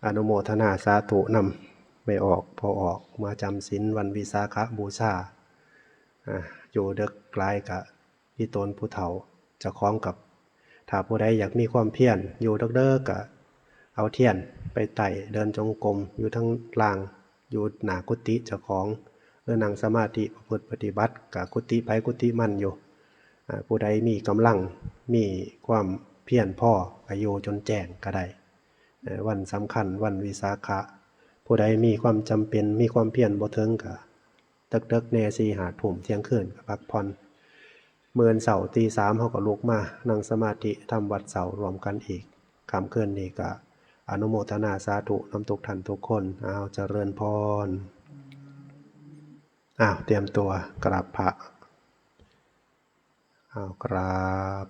Speaker 1: อนุโมทนาสาธุนำไม่ออกพอออกมาจำศีลวันวิสาขบูชาอยู่ดึกหลายก็ที่ตนผู้เฒ่าเจ้าของกับถ้าผู้ใดอยากมีความเพียรอยู่เด้อก็เอาเทียนไปไต่เดินจงกรมอยู่ทั้งล่างอยู่หน้ากุฏิเจ้าของ นั่งสมาธิประพฤติปฏิบัติก็กุฏิไผกุฏิมันอยู่ผู้ใดมีกำลังมีความเพียรพอก็อยู่จนแจ้งก็ได้วันสำคัญวันวิสาขะผู้ใดมีความจำเป็นมีความเพียรบ่ถึงก็ดึกๆแน่4 5 ทุ่มเที่ยงคืนก็พักผ่อนมื้อวันเสาร์ตี 3เฮาก็ลุกมานั่งสมาธิทำวัดเสาร์รวมกันอีกค่ำคืนนี้ก็อนุโมทนาสาธุนำทุกท่านทุกคนเจริญพรเตรียมตัวกราบพระกราบ